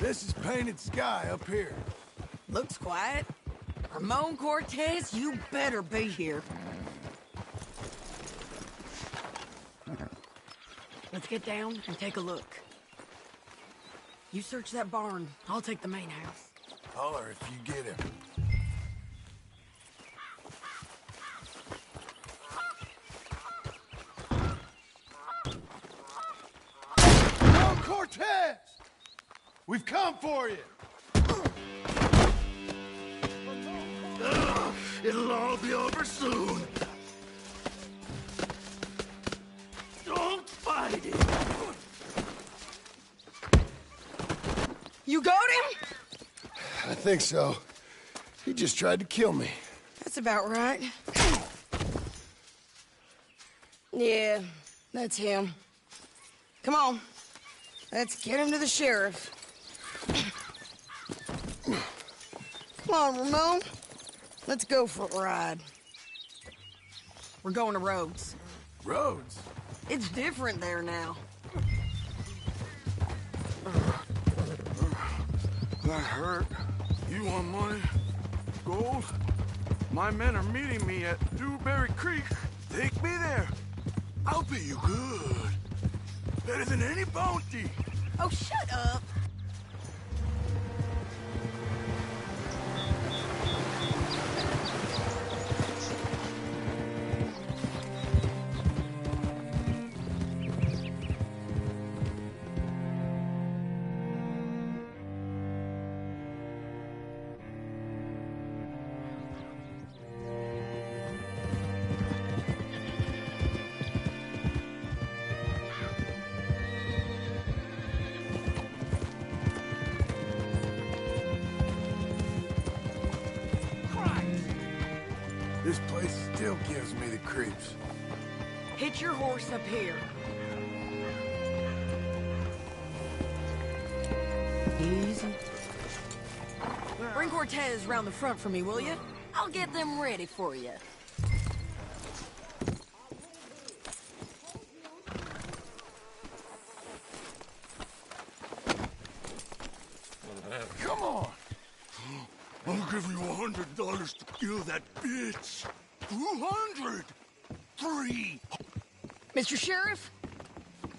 This is painted sky up here. Looks quiet. Ramon Cortez, you better be here. Let's get down and take a look. You search that barn. I'll take the main house. Holler if you get him. Ramon Cortez! We've come for you! It'll all be over soon. Don't fight it. You got him? I think so. He just tried to kill me. That's about right. Yeah, that's him. Come on. Let's get him to the sheriff. Come on, Ramon. Let's go for a ride. We're going to Rhodes. Rhodes? It's different there now. That hurt. You want money? Gold? My men are meeting me at Dewberry Creek. Take me there. I'll pay you good. Better than any bounty. Oh, shut up. This place still gives me the creeps. Hitch your horse up here. Easy. Bring Cortez round the front for me, will you? I'll get them ready for you. Come on! I'll give you $100 to kill that bitch. 200. 3. Mr. Sheriff?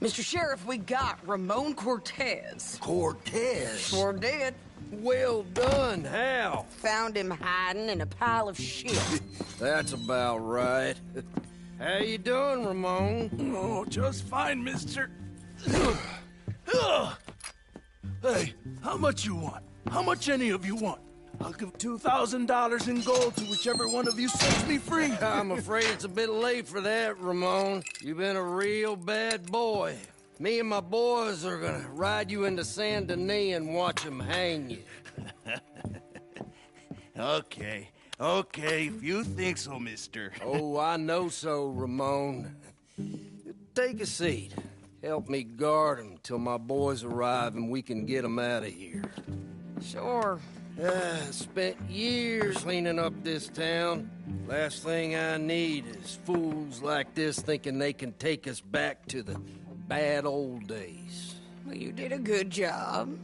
Mr. Sheriff, we got Ramon Cortez. Cortez? Sure did. Well done. How? Found him hiding in a pile of shit. That's about right. How you doing, Ramon? Oh, just fine, mister. Hey, how much you want? How much any of you want? I'll give $2,000 in gold to whichever one of you sets me free. I'm afraid it's a bit late for that, Ramon. You've been a real bad boy. Me and my boys are gonna ride you into Saint Denis and watch them hang you. Okay, if you think so, mister. Oh, I know so, Ramon. Take a seat. Help me guard them till my boys arrive and we can get them out of here. Sure. Spent years cleaning up this town. Last thing I need is fools like this thinking they can take us back to the bad old days. Well, you did a good job.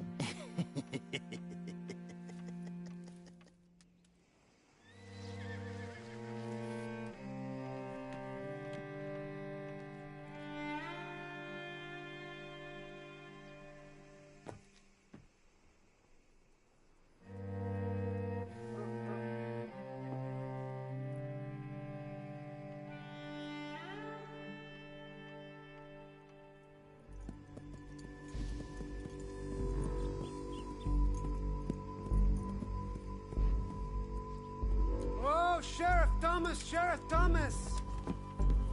Sheriff Thomas!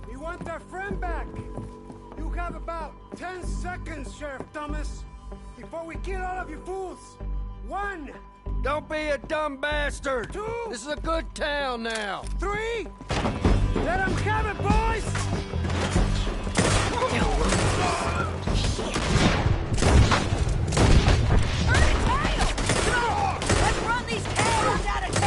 We want our friend back! You have about 10 seconds, Sheriff Thomas, before we kill all of you fools! 1! Don't be a dumb bastard! 2! This is a good town now! 3! Let them have it, boys! Let's run these cowards out of town!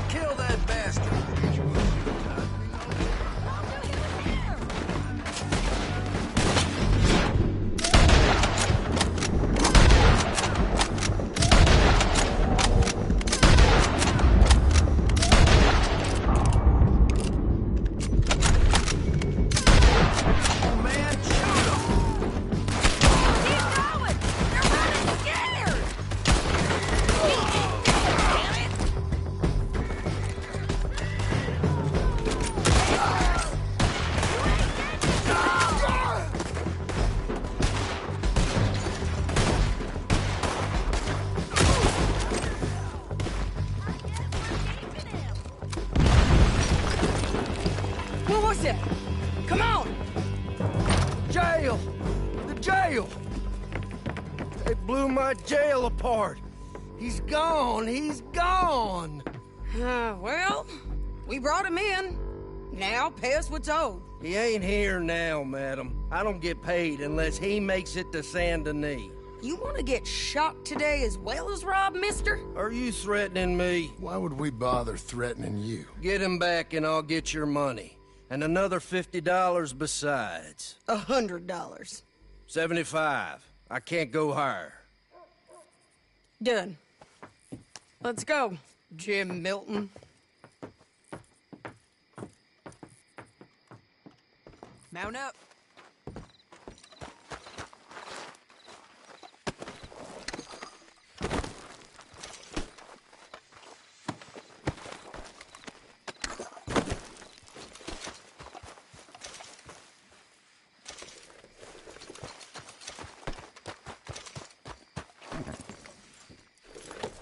Kill that bastard! chase him! Come on! Jail! The jail! They blew my jail apart. He's gone. He's gone. Well, we brought him in. Now pay us what's owed. He ain't here now, madam. I don't get paid unless he makes it to Saint Denis. You want to get shot today as well as Rob, mister? Are you threatening me? Why would we bother threatening you? Get him back and I'll get your money. And another $50 besides. $100. 75. I can't go higher. Done. Let's go, Jim Milton. Mount up.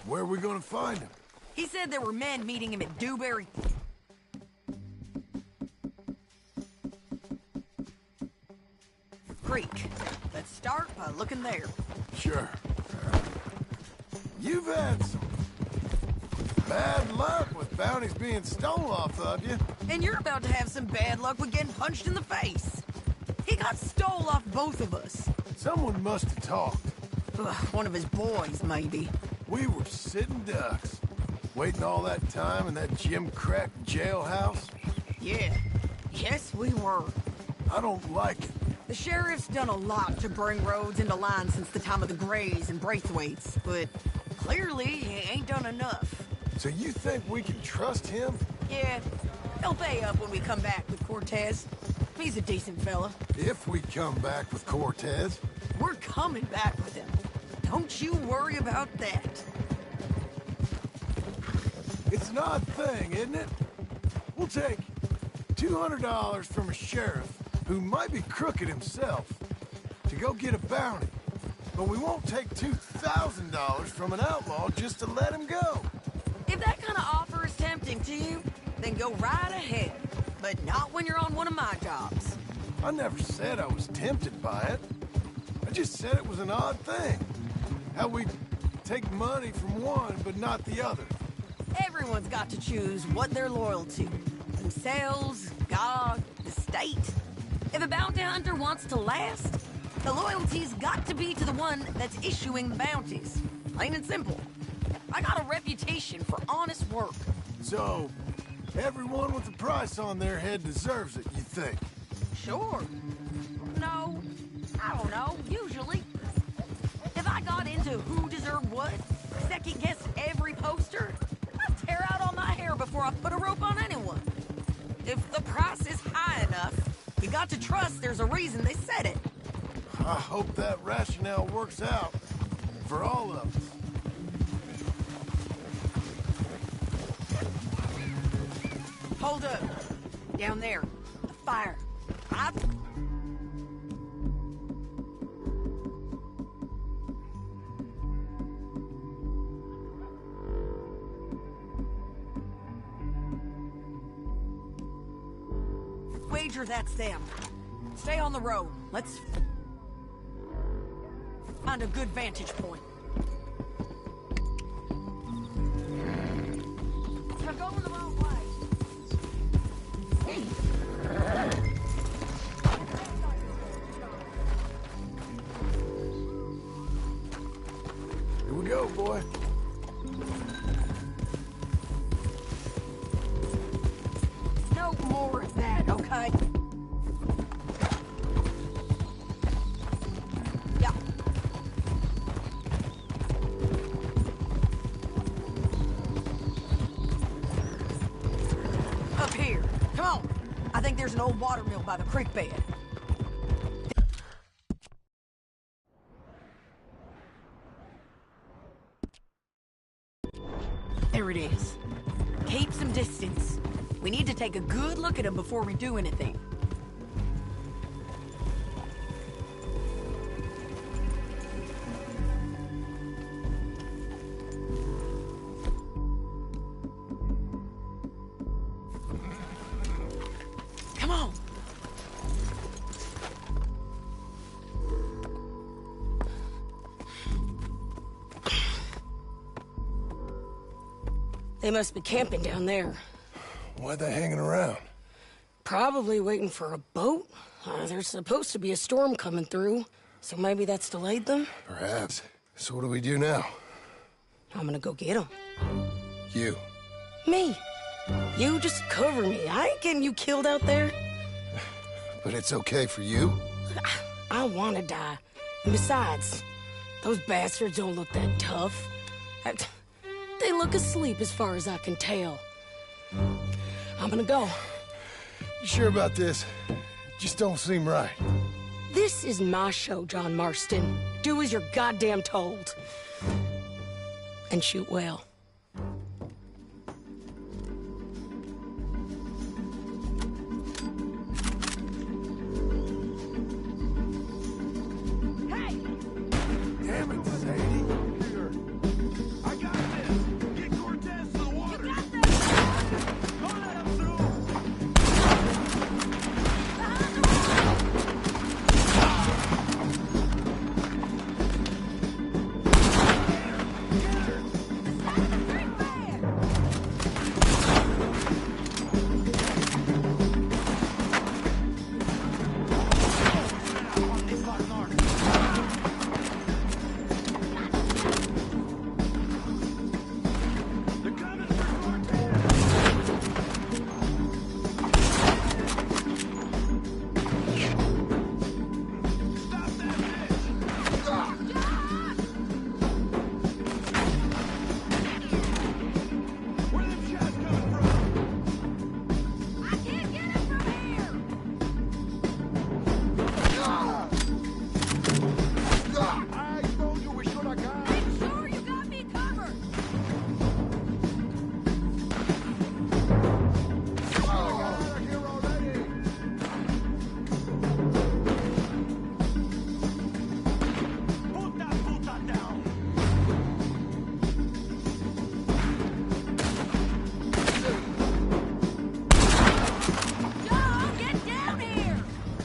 Where are we gonna find him? He said there were men meeting him at Dewberry. Creek. Let's start by looking there. Sure. You've had some bad luck with bounties being stolen off of you. And you're about to have some bad luck with getting punched in the face. He got stole off both of us. Someone must have talked. Ugh, one of his boys, maybe. We were sitting ducks, waiting all that time in that gim-crack jailhouse. Yeah. Yes, we were. I don't like it. The sheriff's done a lot to bring roads into line since the time of the Grays and Braithwaites, but clearly he ain't done enough. So you think we can trust him? Yeah, he'll pay up when we come back with Cortez. He's a decent fella. If we come back with Cortez. We're coming back with him. Don't you worry about that. It's an odd thing, isn't it? We'll take $200 from a sheriff who might be crooked himself to go get a bounty. But we won't take $2,000 from an outlaw just to let him go. If that kind of offer is tempting to you, then go right ahead. But not when you're on one of my jobs. I never said I was tempted by it. I just said it was an odd thing. How we take money from one but not the other. Everyone's got to choose what they're loyal to. Themselves, God, the state. If a bounty hunter wants to last, the loyalty's got to be to the one that's issuing the bounties. Plain and simple. I got a reputation for honest work. So, everyone with a price on their head deserves it, you think? Sure. No, I don't know, usually. If I got into who deserved what, second-guessed every poster, I'd tear out all my hair before I put a rope on anyone. If the price is high enough, you got to trust there's a reason they said it. I hope that rationale works out for all of us. Hold up. Down there. A fire. Wager that's them. Stay on the road. Let's find a good vantage point. We're going the wrong way. Here we go, boy. No more of that, okay? Yeah. Up here. Come on. I think there's an old water mill by the creek bed. There it is. Keep some distance. We need to take a good look at him before we do anything. Come on. They must be camping down there. Why are they hanging around? Probably waiting for a boat. There's supposed to be a storm coming through, so maybe that's delayed them? Perhaps. So what do we do now? I'm gonna go get them. You. Me. You just cover me. I ain't getting you killed out there. But it's okay for you? I wanna die. And besides, those bastards don't look that tough. They look asleep as far as I can tell. I'm gonna go. You sure about this? Just don't seem right. This is my show, John Marston. Do as you're goddamn told. And shoot well. Damn it, Sadie. I got this. Get Cortez to the water. Don't let him through.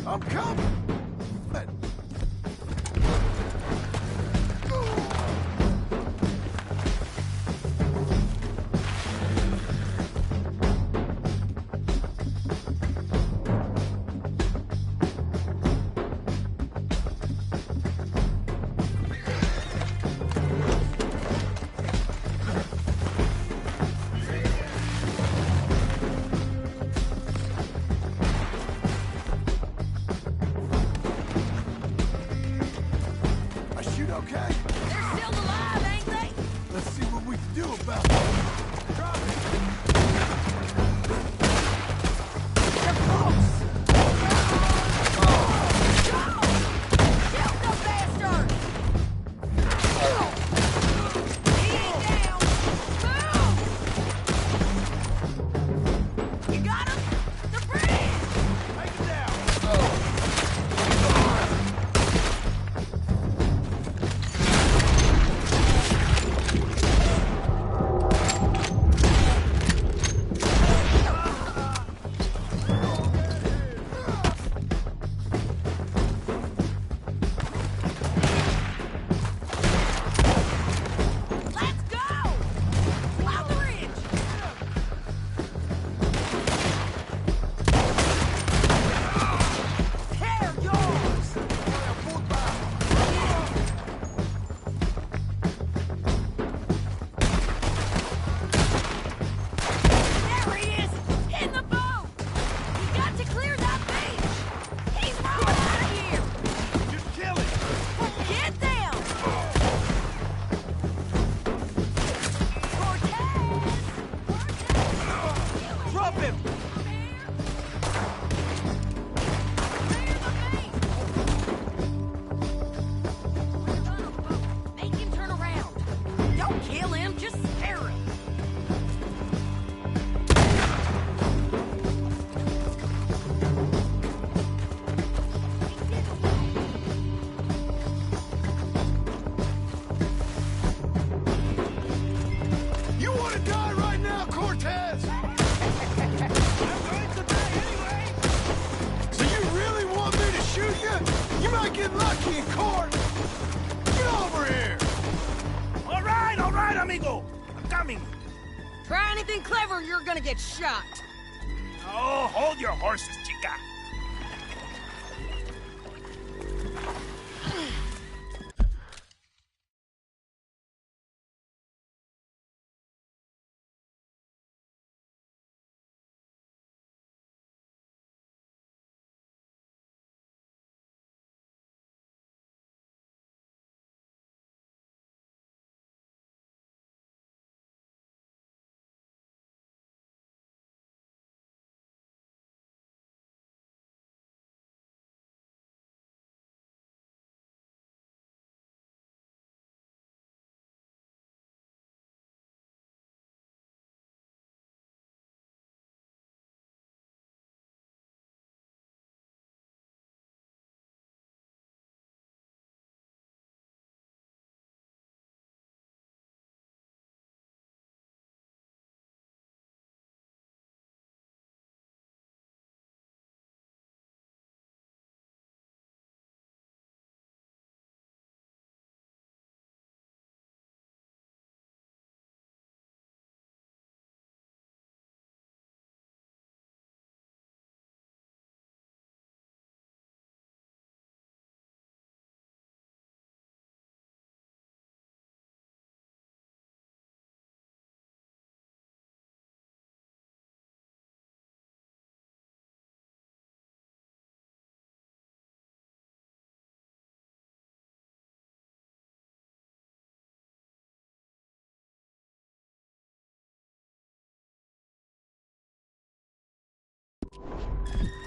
I'm coming! Okay? They're still alive, ain't they? Let's see what we can do about it. Drop it! They're close! Go! Kill the bastard! He ain't down! Move! You got him? The bridge! Take him down. Let's go! Cloud the ridge! They're yours! There he is! In the boat! We got to clear that beach! He's rolling out of here! Just kill him. Get them! Cortez! Drop him. Make him turn around. Don't kill him, just scare him. You want to die right now, Cortez? So you really want me to shoot you? You might get lucky in court. Get over here. All right, amigo. I'm coming. Try anything clever, you're gonna get shot. Oh, hold your horses, chica.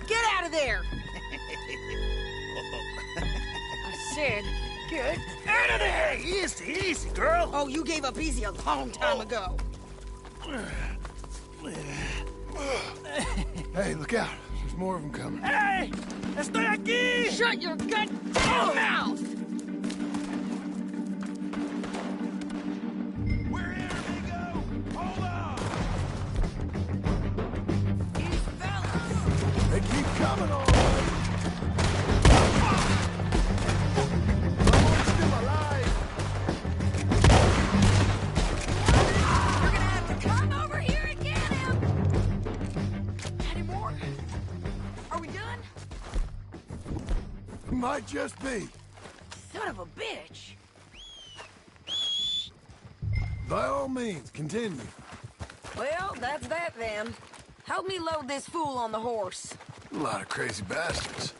Get out of there! I said, get out of there! Easy, easy, girl. Oh, you gave up easy a long time ago. Hey, look out. There's more of them coming. Hey! Estoy aquí! Shut your goddamn mouth! We're here, amigo! Hold on! These fellas! They keep coming all right. Someone's still alive. You're gonna have to come over here and get him! Any more? Are we done? Might just be. Son of a bitch! By all means, continue. Well, that's that then. Help me load this fool on the horse. A lot of crazy bastards.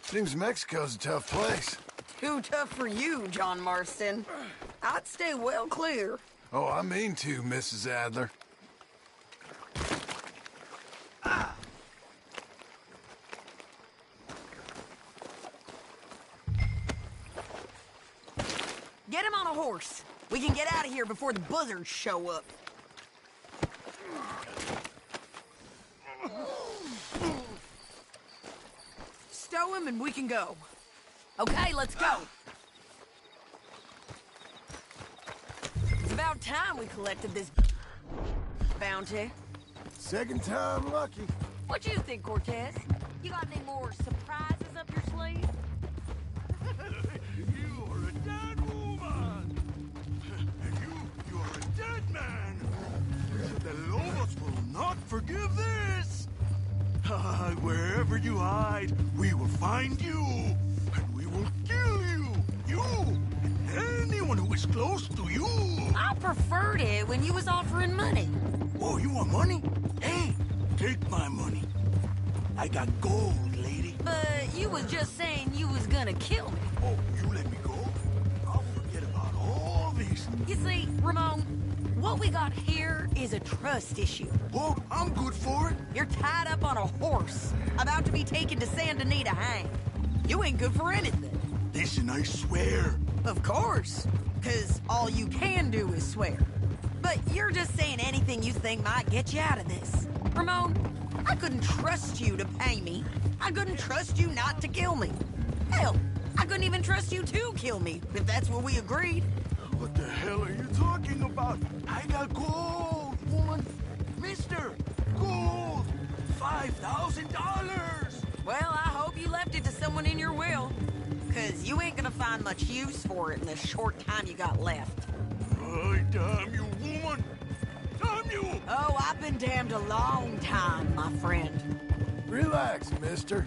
Seems Mexico's a tough place. Too tough for you, John Marston. I'd stay well clear. Oh, I mean to, Mrs. Adler. Get him on a horse. We can get out of here before the buzzards show up. Stow him and we can go. Okay, let's go. It's about time we collected this bounty. Second time lucky. What you think, Cortez? You got any more surprises up your sleeve? You are a dead woman! And you are a dead man! The Lobos will not forgive this! Wherever you hide, we will find you! And we will kill you! You! And anyone who is close to you! I preferred it when you was offering money. Oh, you want money? Hey, take my money. I got gold, lady. But you was just saying you was gonna kill me. Oh, you let me go? I'll forget about all these. You see, Ramon, what we got here is a trust issue. Oh, I'm good for it. You're tied up on a horse, about to be taken to Saint Denis to hang. You ain't good for anything. Listen, I swear. Of course, because all you can do is swear. But you're just saying anything you think might get you out of this. Ramon, I couldn't trust you to pay me. I couldn't trust you not to kill me. Hell, I couldn't even trust you to kill me, if that's what we agreed. What the hell are you talking about? I got gold, woman. Mister, gold. $5,000. Well, I hope you left it to someone in your will. Because you ain't gonna find much use for it in the short time you got left. Oh, damn you, woman. damn you! Oh, I've been damned a long time, my friend. Relax, mister.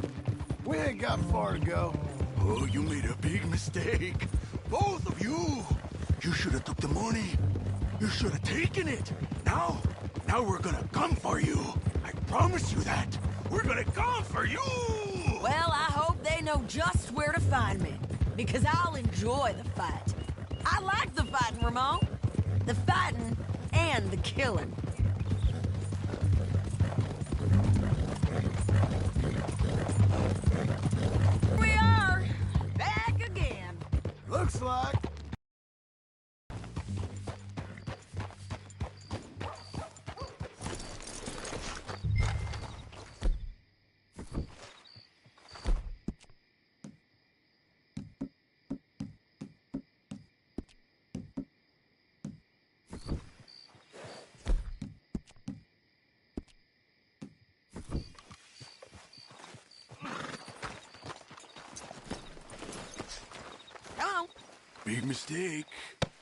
We ain't got far to go. Oh, you made a big mistake. Both of you. You should have took the money. You should have taken it. Now we're gonna come for you. I promise you that. We're gonna come for you! Well, I hope they know just where to find me, because I'll enjoy the fight. I like the fighting, Ramon. The fighting and the killing. Here we are, back again. Looks like. Come on. Big mistake.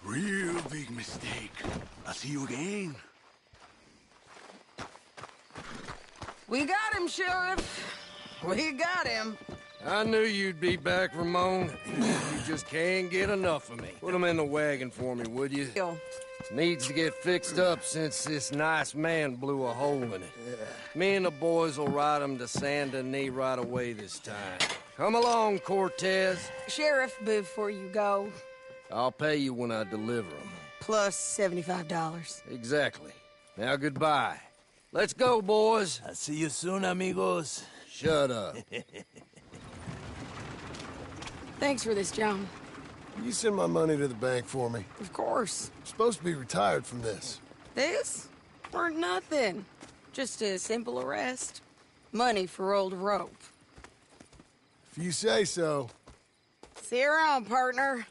Real big mistake. I'll see you again. We got him, Sheriff. We got him. I knew you'd be back, Ramon. You just can't get enough of me. Put him in the wagon for me, would you? Needs to get fixed up since this nice man blew a hole in it. Me and the boys will ride him to Saint Denis right away this time. Come along, Cortez. Sheriff, before you go, I'll pay you when I deliver him. plus $75. Exactly. Now, goodbye. Let's go, boys. I'll see you soon, amigos. Shut up. Thanks for this, John. You send my money to the bank for me. Of course. I'm supposed to be retired from this. This? Weren't nothing. Just a simple arrest. Money for old rope. If you say so. See you around, partner.